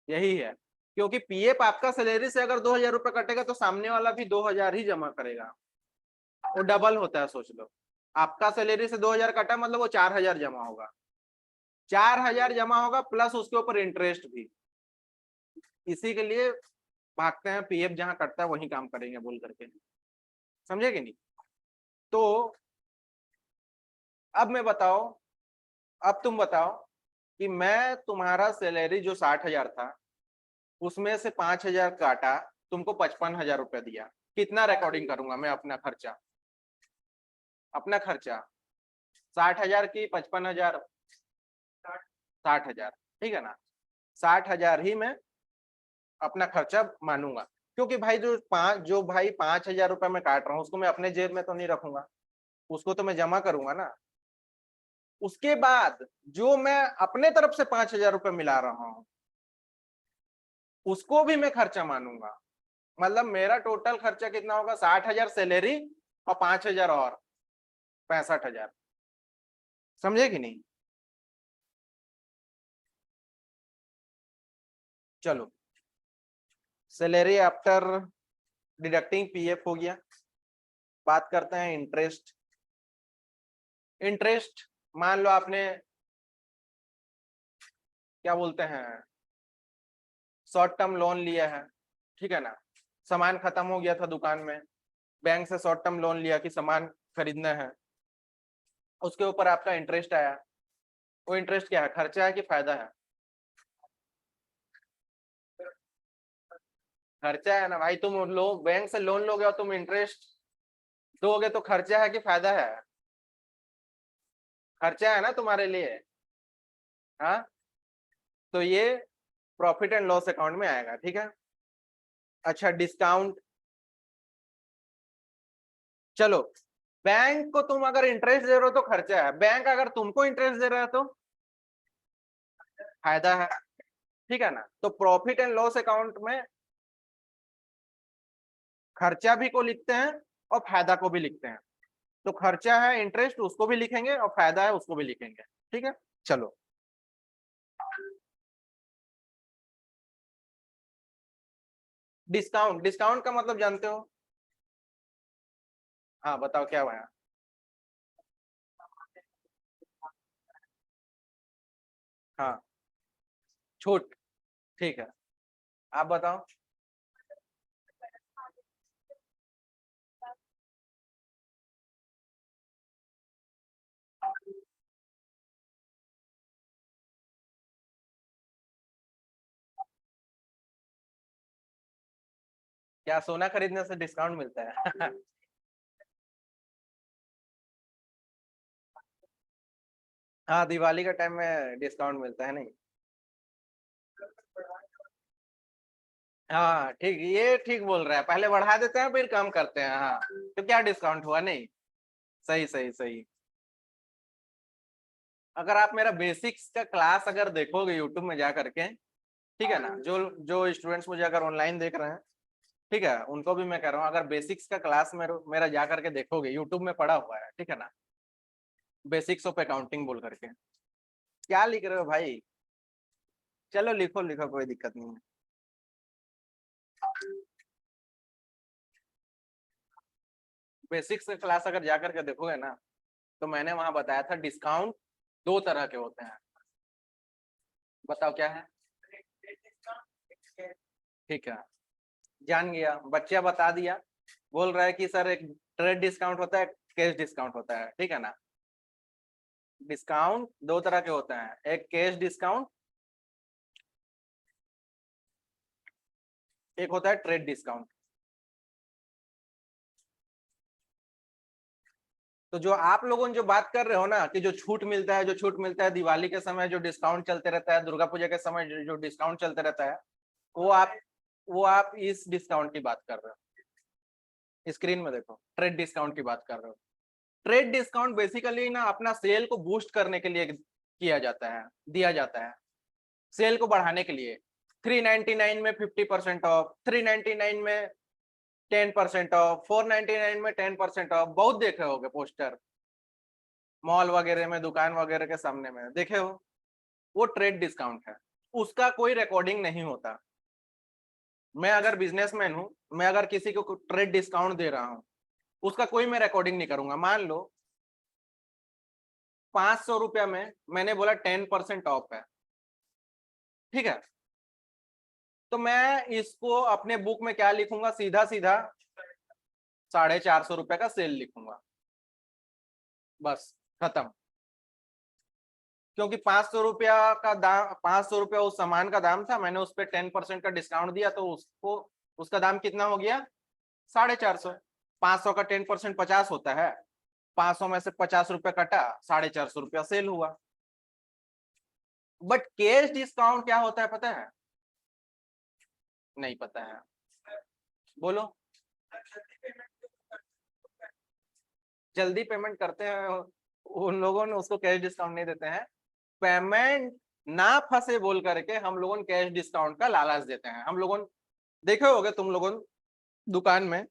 यही है, क्योंकि पीएफ आपका सैलरी से अगर 2,000 रुपये कटेगा तो सामने वाला भी 2,000 ही जमा करेगा, वो डबल होता है, सोच लो, आपका सैलरी से 2,000 कटा मतलब वो 4,000 जमा होगा, 4,000 जमा होगा प्लस उसके ऊपर इंटरेस्ट भी। इसी के लिए भागते हैं, पीएफ जहां कटता है वही काम करेंगे बोल करके, समझे कि नहीं? तो अब मैं बताओ, अब तुम बताओ कि मैं तुम्हारा सैलरी जो 60,000 था, उसमें से 5,000 काटा, तुमको 55,000 रुपया दिया, कितना रिकॉर्डिंग करूंगा मैं अपना खर्चा? अपना खर्चा 60,000 की 55,000, 60,000, ठीक है ना, 60,000 ही मैं अपना खर्चा मानूंगा, क्योंकि भाई जो भाई 5,000 रुपए में काट रहा हूँ उसको मैं अपने जेब में तो नहीं रखूंगा, उसको तो मैं जमा करूंगा ना। उसके बाद जो मैं अपने तरफ से 5,000 रुपए मिला रहा हूँ उसको भी मैं खर्चा मानूंगा। मतलब मेरा टोटल खर्चा कितना होगा, 60,000 सैलरी और 5,000 और 65,000। समझे कि नहीं? चलो, सैलरी आफ्टर डिडक्टिंग पीएफ हो गया। बात करते हैं इंटरेस्ट। इंटरेस्ट, मान लो आपने क्या बोलते हैं शॉर्ट टर्म लोन लिया है, ठीक है ना, सामान खत्म हो गया था दुकान में, बैंक से शॉर्ट टर्म लोन लिया कि सामान खरीदना है, उसके ऊपर आपका इंटरेस्ट आया। वो इंटरेस्ट क्या है, खर्चा है कि फायदा है? खर्चा है ना भाई। तुम लो बैंक से लोन लोगे और तुम इंटरेस्ट दोगे तो खर्चा है कि फायदा है? खर्चा है ना तुम्हारे लिए। हाँ, तो ये प्रॉफिट एंड लॉस अकाउंट में आएगा, ठीक है। अच्छा, डिस्काउंट। चलो, बैंक को तुम अगर इंटरेस्ट दे रहे हो तो खर्चा है, बैंक अगर तुमको इंटरेस्ट दे रहा है तो फायदा है, ठीक है ना। तो प्रॉफिट एंड लॉस अकाउंट में खर्चा भी को लिखते हैं और फायदा को भी लिखते हैं। तो खर्चा है इंटरेस्ट, उसको भी लिखेंगे, और फायदा है उसको भी लिखेंगे, ठीक है। चलो, डिस्काउंट। डिस्काउंट का मतलब जानते हो? हाँ बताओ क्या हुआ? हाँ, छूट, ठीक है। आप बताओ। क्या सोना खरीदने से डिस्काउंट मिलता है? हाँ, दिवाली का टाइम में डिस्काउंट मिलता है नहीं। हाँ ठीक, ये ठीक बोल रहा है, पहले बढ़ा देते हैं फिर कम करते हैं। हाँ, तो क्या डिस्काउंट हुआ नहीं? सही सही सही। अगर आप मेरा बेसिक्स का क्लास अगर देखोगे यूट्यूब में जा करके, ठीक है ना, जो जो स्टूडेंट्स मुझे अगर ऑनलाइन देख रहे हैं, ठीक है, उनको भी मैं कह रहा हूँ, अगर बेसिक्स का क्लास मेरा जा करके देखोगे, यूट्यूब में पड़ा हुआ है, ठीक है ना, बेसिक्स ऑफ अकाउंटिंग बोल करके। क्या लिख रहे हो भाई? चलो लिखो लिखो, कोई दिक्कत नहीं है। बेसिक्स का क्लास अगर जा करके देखोगे ना, तो मैंने वहां बताया था डिस्काउंट दो तरह के होते हैं। बताओ क्या है? ठीक है, जान गया, बच्चा बता दिया। बोल रहा है कि सर एक ट्रेड डिस्काउंट होता है, कैश डिस्काउंट होता है, ठीक है ना। डिस्काउंट दो तरह के होते हैं, एक कैश डिस्काउंट, एक होता है ट्रेड डिस्काउंट। तो जो आप लोगों ने जो बात कर रहे हो ना कि जो छूट मिलता है, जो छूट मिलता है दिवाली के समय, जो डिस्काउंट चलते रहता है, दुर्गा पूजा के समय जो डिस्काउंट चलते रहता है, वो आप वो आप इस डिस्काउंट की बात कर रहे हो। स्क्रीन में देखो, ट्रेड डिस्काउंट की बात कर रहे हो। ट्रेड डिस्काउंट बेसिकली ना अपना सेल को बूस्ट करने के लिए किया जाता है, दिया जाता है, सेल को बढ़ाने के लिए। 399 में 50% ऑफ, 399 में 10% ऑफ, 499 में 10% ऑफ, बहुत देखे होगे पोस्टर मॉल वगैरह में, दुकान वगैरह के सामने में देखे हो। वो ट्रेड डिस्काउंट है, उसका कोई रिकॉर्डिंग नहीं होता। मैं अगर बिजनेसमैन हूं, मैं अगर किसी को ट्रेड डिस्काउंट दे रहा हूं, उसका कोई मैं रिकॉर्डिंग नहीं करूंगा। मान लो 500 रुपया में मैंने बोला 10% ऑफ है, ठीक है, तो मैं इसको अपने बुक में क्या लिखूंगा, सीधा सीधा 450 रुपये का सेल लिखूंगा, बस, खत्म। क्योंकि 500 रुपया का दाम, 500 रुपया उस सामान का दाम था, मैंने उस पर 10% का डिस्काउंट दिया, तो उसको उसका दाम कितना हो गया, 450। 500 का 10% 50 होता है, 500 में से 50 रुपया कटा, 450 रुपया सेल हुआ। बट कैश डिस्काउंट क्या होता है पता है? नहीं पता है, बोलो। जल्दी पेमेंट करते हैं उन लोगों ने उसको कैश डिस्काउंट नहीं देते हैं। पेमेंट ना फंसे बोल करके हम लोगों ने कैश डिस्काउंट का लालच देते हैं। हम लोगों देखे होगे तुम लोगों दुकान में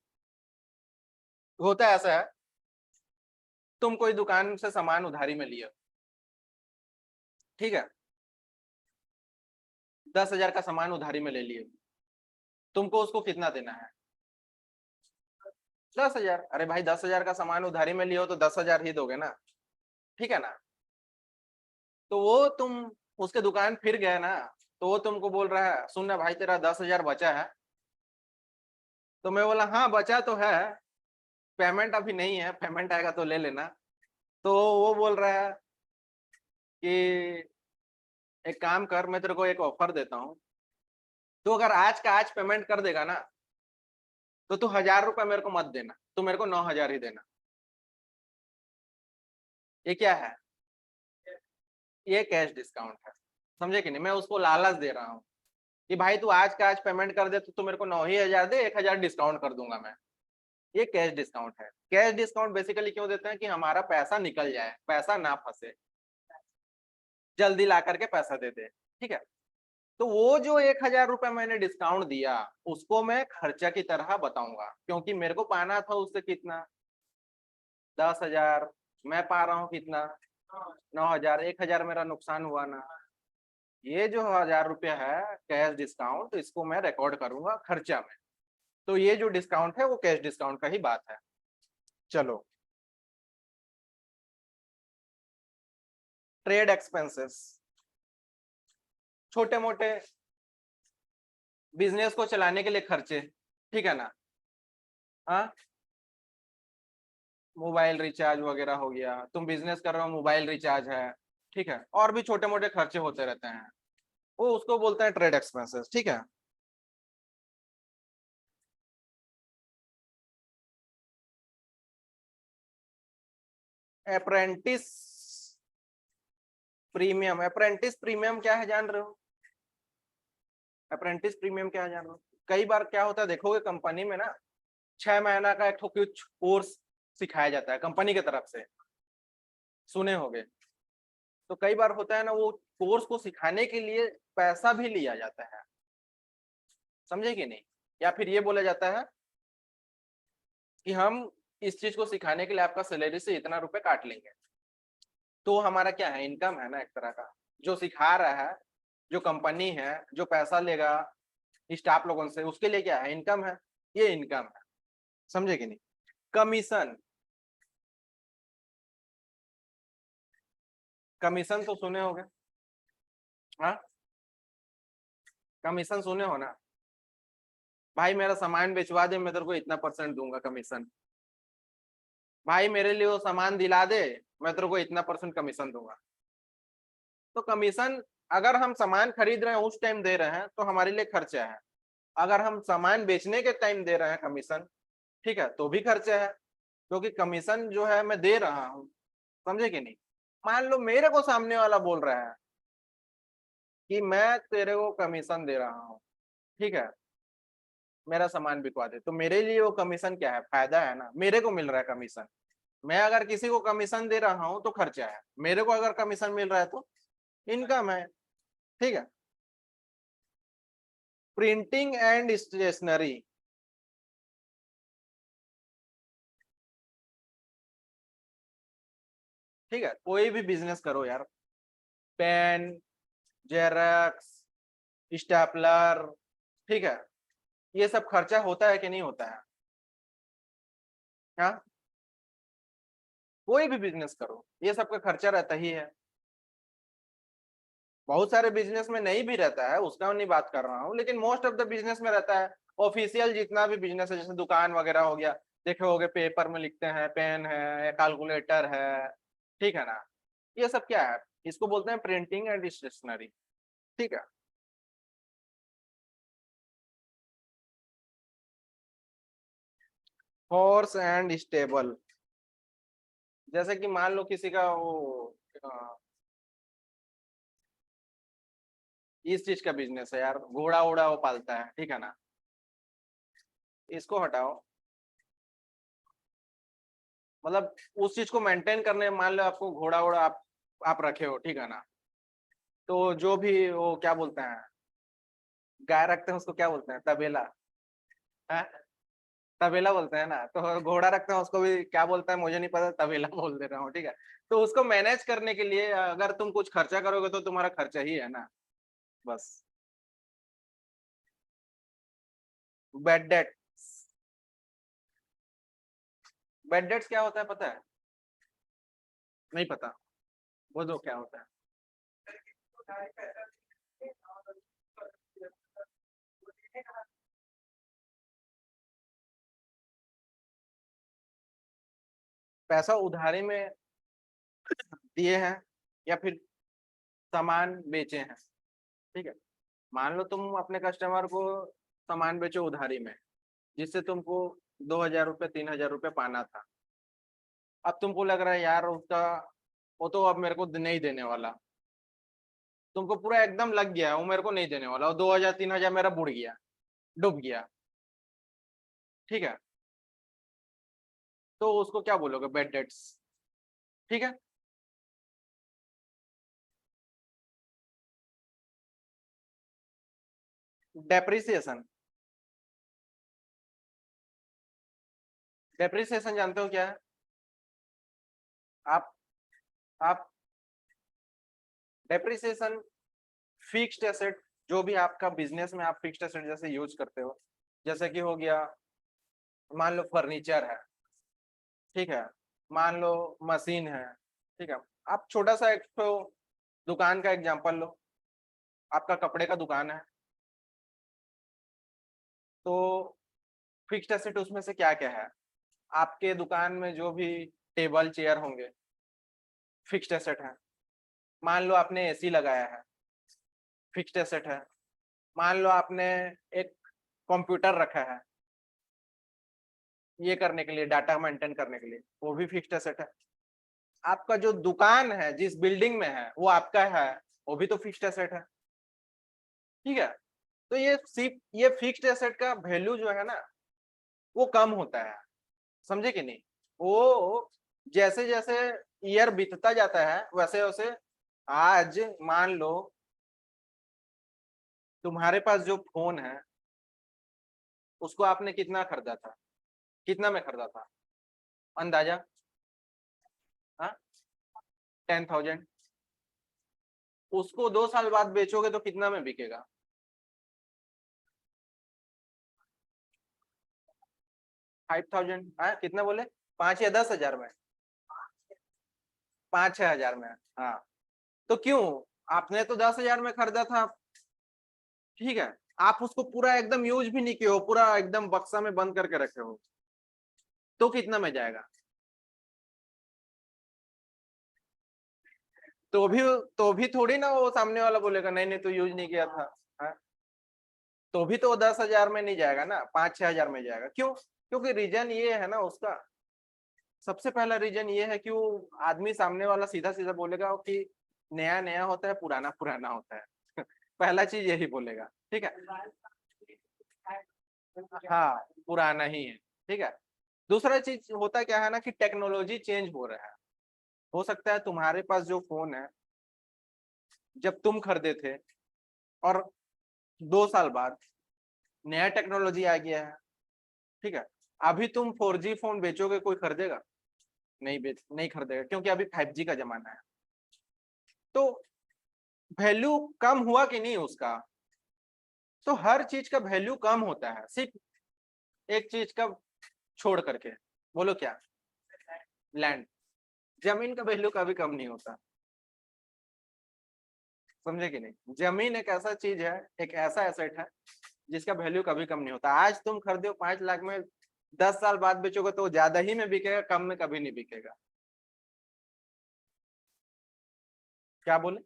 होता है ऐसा है, तुम कोई दुकान से सामान उधारी में लिए, ठीक है, 10,000 का सामान उधारी में ले लिए, तुमको उसको कितना देना है? 10,000। अरे भाई 10,000 का सामान उधारी में लियो तो 10,000 ही दोगे ना, ठीक है ना। तो वो तुम उसके दुकान फिर गए ना, तो वो तुमको बोल रहा है सुन ना भाई तेरा 10,000 बचा है। तो मैं बोला हाँ बचा तो है, पेमेंट अभी नहीं है, पेमेंट आएगा तो ले लेना। तो वो बोल रहा है कि एक काम कर, मैं तेरे को एक ऑफर देता हूँ, तो अगर आज का आज पेमेंट कर देगा ना तो तू 1,000 रुपये मेरे को मत देना, तू मेरे को 9,000 ही देना। ये क्या है? ये कैश डिस्काउंट है, समझे कि नहीं। मैं उसको लालच दे रहा हूँ कि भाई तू आज का आज पेमेंट कर दे तो तू मेरे को 9,000 दे, 1,000 डिस्काउंट कर दूंगा मैं। ये कैश डिस्काउंट है। कैश डिस्काउंट बेसिकली क्यों देते हैं कि हमारा पैसा निकल जाए, पैसा ना फंसे, जल्दी ला करके पैसा दे दे, ठीक है। तो वो जो 1,000 रुपये मैंने डिस्काउंट दिया उसको मैं खर्चा की तरह बताऊंगा, क्योंकि मेरे को पाना था उससे कितना, 10,000। मैं पा रहा हूँ कितना, 9,000। 1,000 मेरा नुकसान हुआ ना। ये जो 1,000 रुपया है कैश डिस्काउंट, इसको मैं रिकॉर्ड करूंगा खर्चा में। तो ये जो डिस्काउंट है वो कैश डिस्काउंट का ही बात है। चलो, ट्रेड एक्सपेंसेस, छोटे मोटे बिजनेस को चलाने के लिए खर्चे, ठीक है ना। हाँ, मोबाइल रिचार्ज वगैरह हो गया, तुम बिजनेस कर रहे हो मोबाइल रिचार्ज है, ठीक है, और भी छोटे मोटे खर्चे होते रहते हैं, वो उसको बोलते हैं ट्रेड एक्सपेंसेस, ठीक है। अप्रेंटिस प्रीमियम, अप्रेंटिस प्रीमियम क्या है जान रहे हो? अप्रेंटिस प्रीमियम क्या है जान रहे हो? कई बार क्या होता है देखोगे कंपनी में ना, 6 महीना का एक ठो कुछ कोर्स सिखाया जाता है कंपनी की तरफ से, सुने होगे। तो कई बार होता है ना वो कोर्स को सिखाने के लिए पैसा भी लिया जाता है, समझे कि नहीं। या फिर ये बोला जाता है कि हम इस चीज को सिखाने के लिए आपका सैलरी से इतना रुपए काट लेंगे। तो हमारा क्या है, इनकम है ना एक तरह का। जो सिखा रहा है, जो कंपनी है, जो पैसा लेगा स्टाफ लोगों से, उसके लिए क्या है, इनकम है। ये इनकम है, समझे कि नहीं। कमीशन, कमीशन तो सुने होंगे। हाँ, कमीशन सुने हो ना। भाई मेरा सामान बेचवा दे, मैं तेरे को इतना परसेंट दूंगा कमीशन। भाई मेरे लिए वो सामान दिला दे, मैं तेरे को इतना परसेंट कमीशन दूंगा। तो कमीशन, अगर हम सामान खरीद रहे हैं उस टाइम दे रहे हैं तो हमारे लिए खर्चा है। अगर हम सामान बेचने के टाइम दे रहे हैं कमीशन, ठीक है, तो भी खर्चा है, क्योंकि कमीशन जो है मैं दे रहा हूँ, समझे कि नहीं। मान लो मेरे को सामने वाला बोल रहा है कि मैं तेरे को कमीशन दे रहा हूँ, ठीक है, मेरा सामान बिकवा दे, तो मेरे लिए वो कमीशन क्या है, फायदा है ना, मेरे को मिल रहा है कमीशन। मैं अगर किसी को कमीशन दे रहा हूँ तो खर्चा है, मेरे को अगर कमीशन मिल रहा है तो इनकम है, ठीक है। प्रिंटिंग एंड स्टेशनरी, ठीक है, कोई भी बिजनेस करो यार, पेन, जेरॉक्स, स्टेपलर, ठीक है, ये सब खर्चा होता है कि नहीं होता है। हाँ, कोई भी बिजनेस करो ये सब का खर्चा रहता ही है। बहुत सारे बिजनेस में नहीं भी रहता है, उसका नहीं बात कर रहा हूँ, लेकिन मोस्ट ऑफ द बिजनेस में रहता है। ऑफिशियल जितना भी बिजनेस है, जैसे दुकान वगैरह हो गया, देखे होगे पेपर में लिखते हैं, पेन है, कैलकुलेटर है, ठीक है ना। ये सब क्या है, इसको बोलते हैं प्रिंटिंग एंड स्टेशनरी, ठीक है। हॉर्स एंड स्टेबल, जैसे कि मान लो किसी का वो इस चीज का बिजनेस है यार, घोड़ा वोड़ा वो पालता है, ठीक है ना। इसको हटाओ, मतलब उस चीज को मेंटेन करने, मान लो आपको घोड़ा वोड़ा आप रखे हो, ठीक है ना। तो जो भी वो क्या बोलते हैं, गाय रखते हैं उसको क्या बोलते हैं, तबेला है, तबेला बोलते हैं ना। तो घोड़ा रखते हैं उसको भी क्या बोलता है मुझे नहीं पता, तबेला बोल दे रहा हूँ, ठीक है। तो उसको मैनेज करने के लिए अगर तुम कुछ खर्चा करोगे तो तुम्हारा खर्चा ही है ना, बस। बेड डेट, बेड डेट्स क्या होता है पता है? नहीं पता, वो दो क्या होता है। पैसा उधारी में दिए हैं या फिर सामान बेचे हैं, ठीक है। मान लो तुम अपने कस्टमर को सामान बेचो उधारी में, जिससे तुमको 2,000 रुपये 3,000 रुपये पाना था। अब तुमको लग रहा है यार उसका, वो तो अब मेरे को नहीं देने वाला, तुमको पूरा एकदम लग गया वो मेरे को नहीं देने वाला, और 2,000 3,000 मेरा बुड़ गया, डूब गया, ठीक है। तो उसको क्या बोलोगे, बेड डेट्स, ठीक है। डेप्रिसिएशन, डेप्रिसिएशन जानते हो क्या है? आप आप डेप्रिसिएशन फिक्स्ड एसेट, जो भी आपका बिजनेस में आप फिक्स्ड एसेट जैसे यूज करते हो, जैसे कि हो गया, मान लो फर्नीचर है, ठीक है, मान लो मशीन है, ठीक है। आप छोटा सा एक तो दुकान का एग्जांपल लो, आपका कपड़े का दुकान है, तो फिक्स्ड एसेट उसमें से क्या क्या है? आपके दुकान में जो भी टेबल चेयर होंगे, फिक्स्ड एसेट है। मान लो आपने एसी लगाया है, फिक्स्ड एसेट है। मान लो आपने एक कंप्यूटर रखा है, ये करने के लिए, डाटा मेंटेन करने के लिए, वो भी फिक्स्ड एसेट है। आपका जो दुकान है जिस बिल्डिंग में है वो आपका है, वो भी तो फिक्स्ड एसेट है, ठीक है। तो ये सिर्फ ये फिक्स्ड एसेट का वैल्यू जो है ना, वो कम होता है, समझे कि नहीं। वो जैसे जैसे ईयर बीतता जाता है वैसे वैसे, आज मान लो तुम्हारे पास जो फोन है उसको आपने कितना खरीदा था, कितना में खरीदा था, अंदाजा, हाँ, 10,000। उसको 2 साल बाद बेचोगे तो कितना में बिकेगा? 5,000, हाँ कितना बोले, 5 या 10 हजार में, 5 6 हजार में, हाँ। तो क्यों, आपने तो 10 हजार में खरीदा था, ठीक है। आप उसको पूरा एकदम यूज भी नहीं किए हो, पूरा एकदम बक्सा में बंद करके रखे हो, तो कितना में जाएगा? तो भी तो भी थोड़ी ना वो सामने वाला बोलेगा नहीं नहीं तो यूज नहीं किया था, हाँ? तो भी तो वो 10 हजार में नहीं जाएगा ना, 5 6 हजार में जाएगा, क्यों? क्योंकि रीजन ये है ना उसका, सबसे पहला रीजन ये है कि वो आदमी सामने वाला सीधा सीधा बोलेगा कि नया नया होता है, पुराना पुराना होता है। पहला चीज यही बोलेगा, ठीक है। हाँ, पुराना ही है, ठीक है। दूसरा चीज होता क्या है ना कि टेक्नोलॉजी चेंज हो रहा है। हो सकता है तुम्हारे पास जो फोन है जब तुम खरीदे थे, और 2 साल बाद नया टेक्नोलॉजी आ गया है, ठीक है। अभी तुम 4G फोन बेचोगे, कोई खरीदेगा? नहीं खरीदेगा, क्योंकि अभी 5G का जमाना है। तो वैल्यू कम हुआ कि नहीं उसका? तो हर चीज का वैल्यू कम होता है, सिर्फ एक चीज का छोड़ करके, बोलो क्या? लैंड, जमीन का वैल्यू कभी कम नहीं होता, समझे कि नहीं। जमीन एक ऐसा चीज है, एक ऐसा एसेट है जिसका वैल्यू कभी कम नहीं होता। आज तुम खरीदे हो 5 लाख में, 10 साल बाद बेचोगे तो ज्यादा ही में बिकेगा, कम में कभी नहीं बिकेगा। क्या बोले,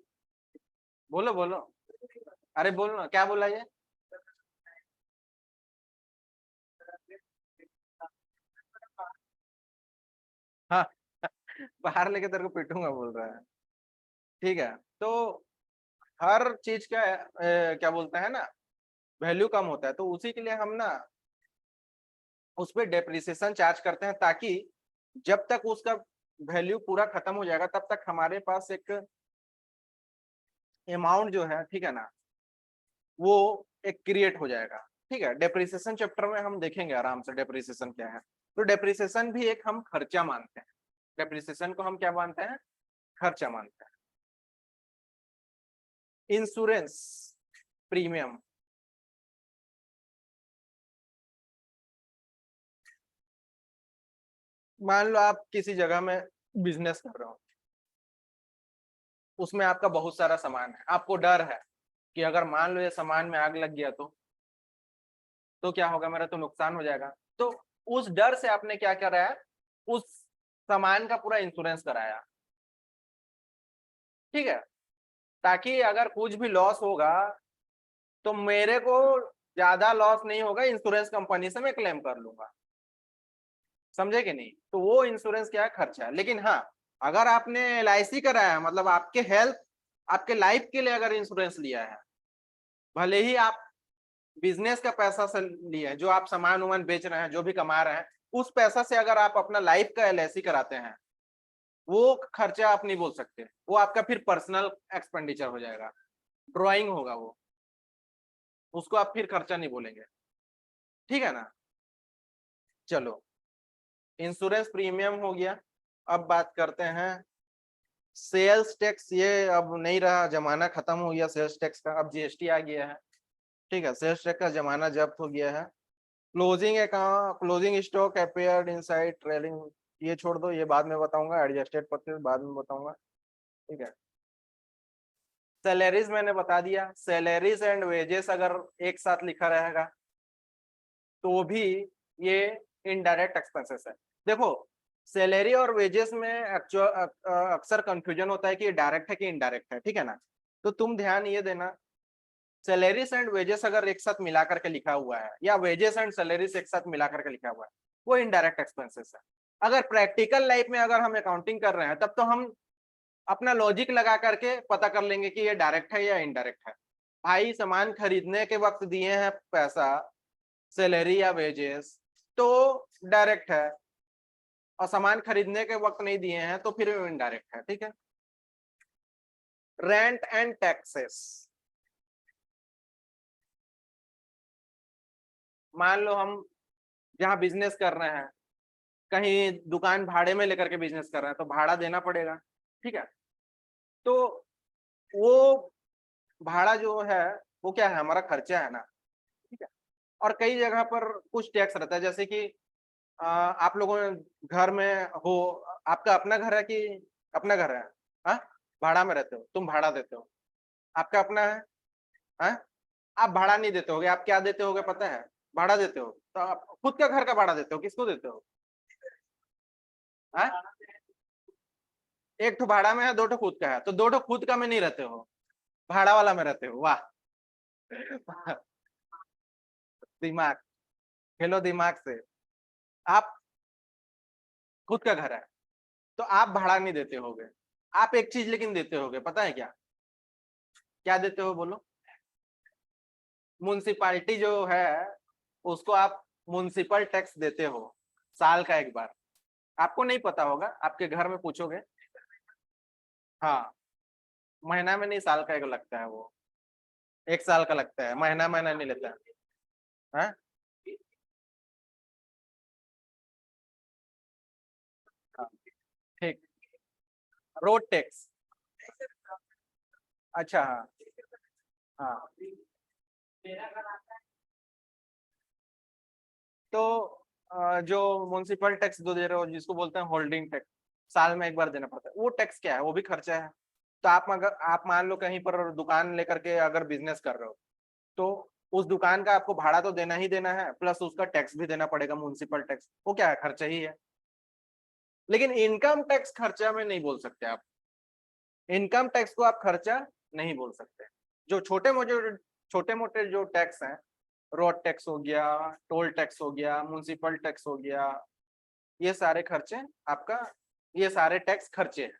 बोलो बोलो, अरे बोलो ना, क्या बोला ये? हाँ। बाहर लेके तेरे को पीटूंगा बोल रहा है, ठीक है। तो हर चीज का क्या बोलते हैं ना, वैल्यू कम होता है, तो उसी के लिए हम ना उस पर डेप्रिसिएशन चार्ज करते हैं, ताकि जब तक उसका वैल्यू पूरा खत्म हो जाएगा तब तक हमारे पास एक अमाउंट जो है, ठीक है ना, वो एक क्रिएट हो जाएगा। ठीक है, डेप्रिसिएशन चैप्टर में हम देखेंगे आराम से डेप्रिसिएशन क्या है। तो डेप्रिसिएशन भी एक हम खर्चा मानते हैं, डेप्रिसिएशन को हम क्या मानते हैं, खर्चा मानते हैं। इंश्योरेंस प्रीमियम, मान लो आप किसी जगह में बिजनेस कर रहे हो, उसमें आपका बहुत सारा सामान है, आपको डर है कि अगर मान लो ये सामान में आग लग गया तो क्या होगा, मेरा तो नुकसान हो जाएगा। तो उस डर से आपने क्या कराया, उस सामान का पूरा इंश्योरेंस कराया। ठीक है, ताकि अगर कुछ भी लॉस होगा तो मेरे को ज्यादा लॉस नहीं होगा, इंश्योरेंस कंपनी से मैं क्लेम कर लूंगा। समझे कि नहीं? तो वो इंश्योरेंस क्या है, खर्चा है। लेकिन हाँ, अगर आपने LIC कराया है, मतलब आपके हेल्थ, आपके लाइफ के लिए अगर इंश्योरेंस लिया है, भले ही आप बिजनेस का पैसा से लिया है, जो आप सामान वामान बेच रहे हैं, जो भी कमा रहे हैं, उस पैसा से अगर आप अपना लाइफ का LIC कराते हैं, वो खर्चा आप नहीं बोल सकते, वो आपका फिर पर्सनल एक्सपेंडिचर हो जाएगा, ड्रॉइंग होगा वो, उसको आप फिर खर्चा नहीं बोलेंगे। ठीक है ना? चलो, इंश्योरेंस प्रीमियम हो गया। अब बात करते हैं सेल्स टैक्स। ये अब नहीं रहा, जमाना खत्म हो गया सेल्स टैक्स का, अब GST आ गया है। ठीक है, सेल्स टैक्स का जमाना जब्त हो गया है। Closing account, closing stock appeared inside trailing, ये छोड़ दो, ये बाद में बताऊंगा, एडजस्टेड परचेज बाद में बताऊंगा। ठीक है, सैलरीज मैंने बता दिया, सैलरीज एंड वेजेस अगर एक साथ लिखा रहेगा तो भी ये इनडायरेक्ट एक्सपेंसेस है। देखो, सैलरी और वेजेस में अक्सर कंफ्यूजन होता है कि ये डायरेक्ट है कि इनडायरेक्ट है। ठीक है ना? तो तुम ध्यान ये देना, सैलरीज एंड वेजेस अगर एक साथ मिला करके लिखा हुआ है, या वेजेस एंड सैलरीज एक साथ मिला करके लिखा हुआ है, वो इनडायरेक्ट एक्सपेंसेस है। अगर प्रैक्टिकल लाइफ में अगर हम अकाउंटिंग कर रहे हैं, तब तो हम अपना लॉजिक लगा करके पता कर लेंगे कि ये डायरेक्ट है या इनडायरेक्ट है। भाई, सामान खरीदने के वक्त दिए हैं पैसा, सैलरी या वेजेस, तो डायरेक्ट है, और सामान खरीदने के वक्त नहीं दिए हैं तो फिर इनडायरेक्ट है। ठीक है, रेंट एंड टैक्सेस, मान लो हम जहाँ बिजनेस कर रहे हैं, कहीं दुकान भाड़े में लेकर के बिजनेस कर रहे हैं, तो भाड़ा देना पड़ेगा। ठीक है, तो वो भाड़ा जो है वो क्या है, हमारा खर्चा है ना। ठीक है, और कई जगह पर कुछ टैक्स रहता है, जैसे कि आप लोगों ने घर में हो, आपका अपना घर है कि अपना घर है? हाँ, भाड़ा में रहते हो, तुम भाड़ा देते हो, आपका अपना है? हाँ, आप भाड़ा नहीं देते होगे, आप क्या देते होगे पता है? भाड़ा देते हो। तो आप खुद का घर का भाड़ा देते हो, किसको देते हो? हाँ, एक ठो भाड़ा में है, दो ठो खुद का है, तो दो ठो खुद का में नहीं रहते हो, भाड़ा वाला में रहते हो। वाह, दिमाग, खेलो दिमाग से। आप खुद का घर है तो आप भाड़ा नहीं देते होगे, आप एक चीज लेकिन देते होगे, पता है क्या? क्या देते हो बोलो? म्युनिसिपालिटी जो है, उसको आप म्युनिसिपल टैक्स देते हो, साल का एक बार। आपको नहीं पता होगा, आपके घर में पूछोगे। हाँ, महीना में नहीं, साल का एक लगता है वो, एक साल का लगता है, महीना महीना नहीं लेता है। हाँ? हाँ, ठीक। रोड टैक्स, अच्छा, हाँ। हाँ, तो जो म्युनिसिपल टैक्स दो दे रहे हो, जिसको बोलते हैं होल्डिंग टैक्स, साल में एक बार देना पड़ता है, वो टैक्स क्या है, वो भी खर्चा है। तो आप अगर आप मान लो कहीं पर दुकान लेकर के अगर बिजनेस कर रहे हो, तो उस दुकान का आपको भाड़ा तो देना ही देना है, प्लस उसका टैक्स भी देना पड़ेगा, म्युनिसिपल टैक्स, वो क्या है, खर्चा ही है। लेकिन इनकम टैक्स खर्चा में नहीं बोल सकते आप, इनकम टैक्स को आप खर्चा नहीं बोल सकते। जो छोटे मोटे जो टैक्स हैं, रोड टैक्स हो गया, टोल टैक्स हो गया, म्युनिसिपल टैक्स हो गया, ये सारे खर्चे आपका, ये सारे टैक्स खर्चे हैं।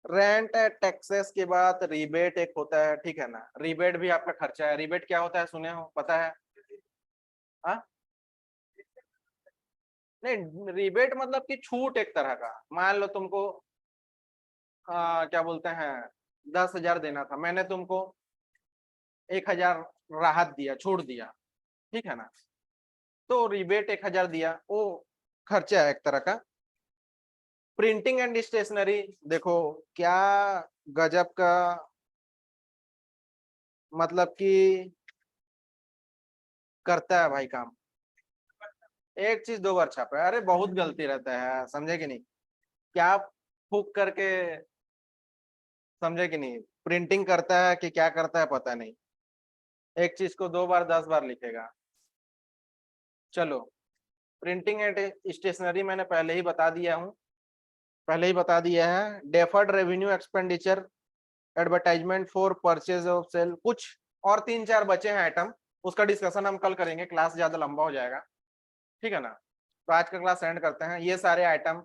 रेंट है, टैक्सेस के बाद रिबेट एक होता है, ठीक है ना। रिबेट भी आपका खर्चा है। रिबेट क्या होता है, सुने हो, पता है? हाँ, नहीं, रिबेट मतलब कि छूट एक तरह का। मान लो तुमको क्या बोलते हैं 10,000 देना था, मैंने तुमको 1,000 राहत दिया, छूट दिया, ठीक है ना। तो रिबेट 1,000 दिया, वो खर्चा है एक तरह का। प्रिंटिंग एंड स्टेशनरी, देखो क्या गजब का, मतलब कि करता है भाई काम। एक चीज 2 बार छापा है, अरे बहुत गलती रहता है, समझे कि नहीं? क्या फूक करके, समझे कि नहीं? प्रिंटिंग करता है कि क्या करता है पता नहीं, एक चीज को 2 बार 10 बार लिखेगा। चलो, प्रिंटिंग एंड स्टेशनरी मैंने पहले ही बता दिया हूँ, पहले ही बता दिया है। Deferred revenue expenditure, advertisement for purchase of sale, कुछ और 3-4 बचे हैं आइटम, उसका डिस्कशन हम कल करेंगे, क्लास ज्यादा लंबा हो जाएगा, ठीक है ना। तो आज का क्लास एंड करते हैं। ये सारे item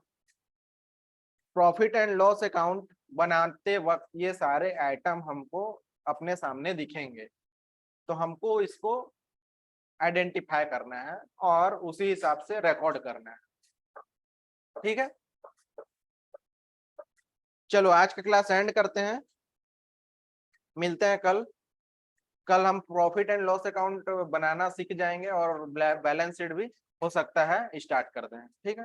profit and loss account बनाते वक्त, ये सारे आइटम हमको अपने सामने दिखेंगे, तो हमको इसको आइडेंटिफाई करना है और उसी हिसाब से रिकॉर्ड करना है, ठीक है। चलो आज का क्लास एंड करते हैं, मिलते हैं कल। कल हम प्रॉफिट एंड लॉस अकाउंट बनाना सीख जाएंगे और बैलेंस शीट भी हो सकता है स्टार्ट कर दें, ठीक है।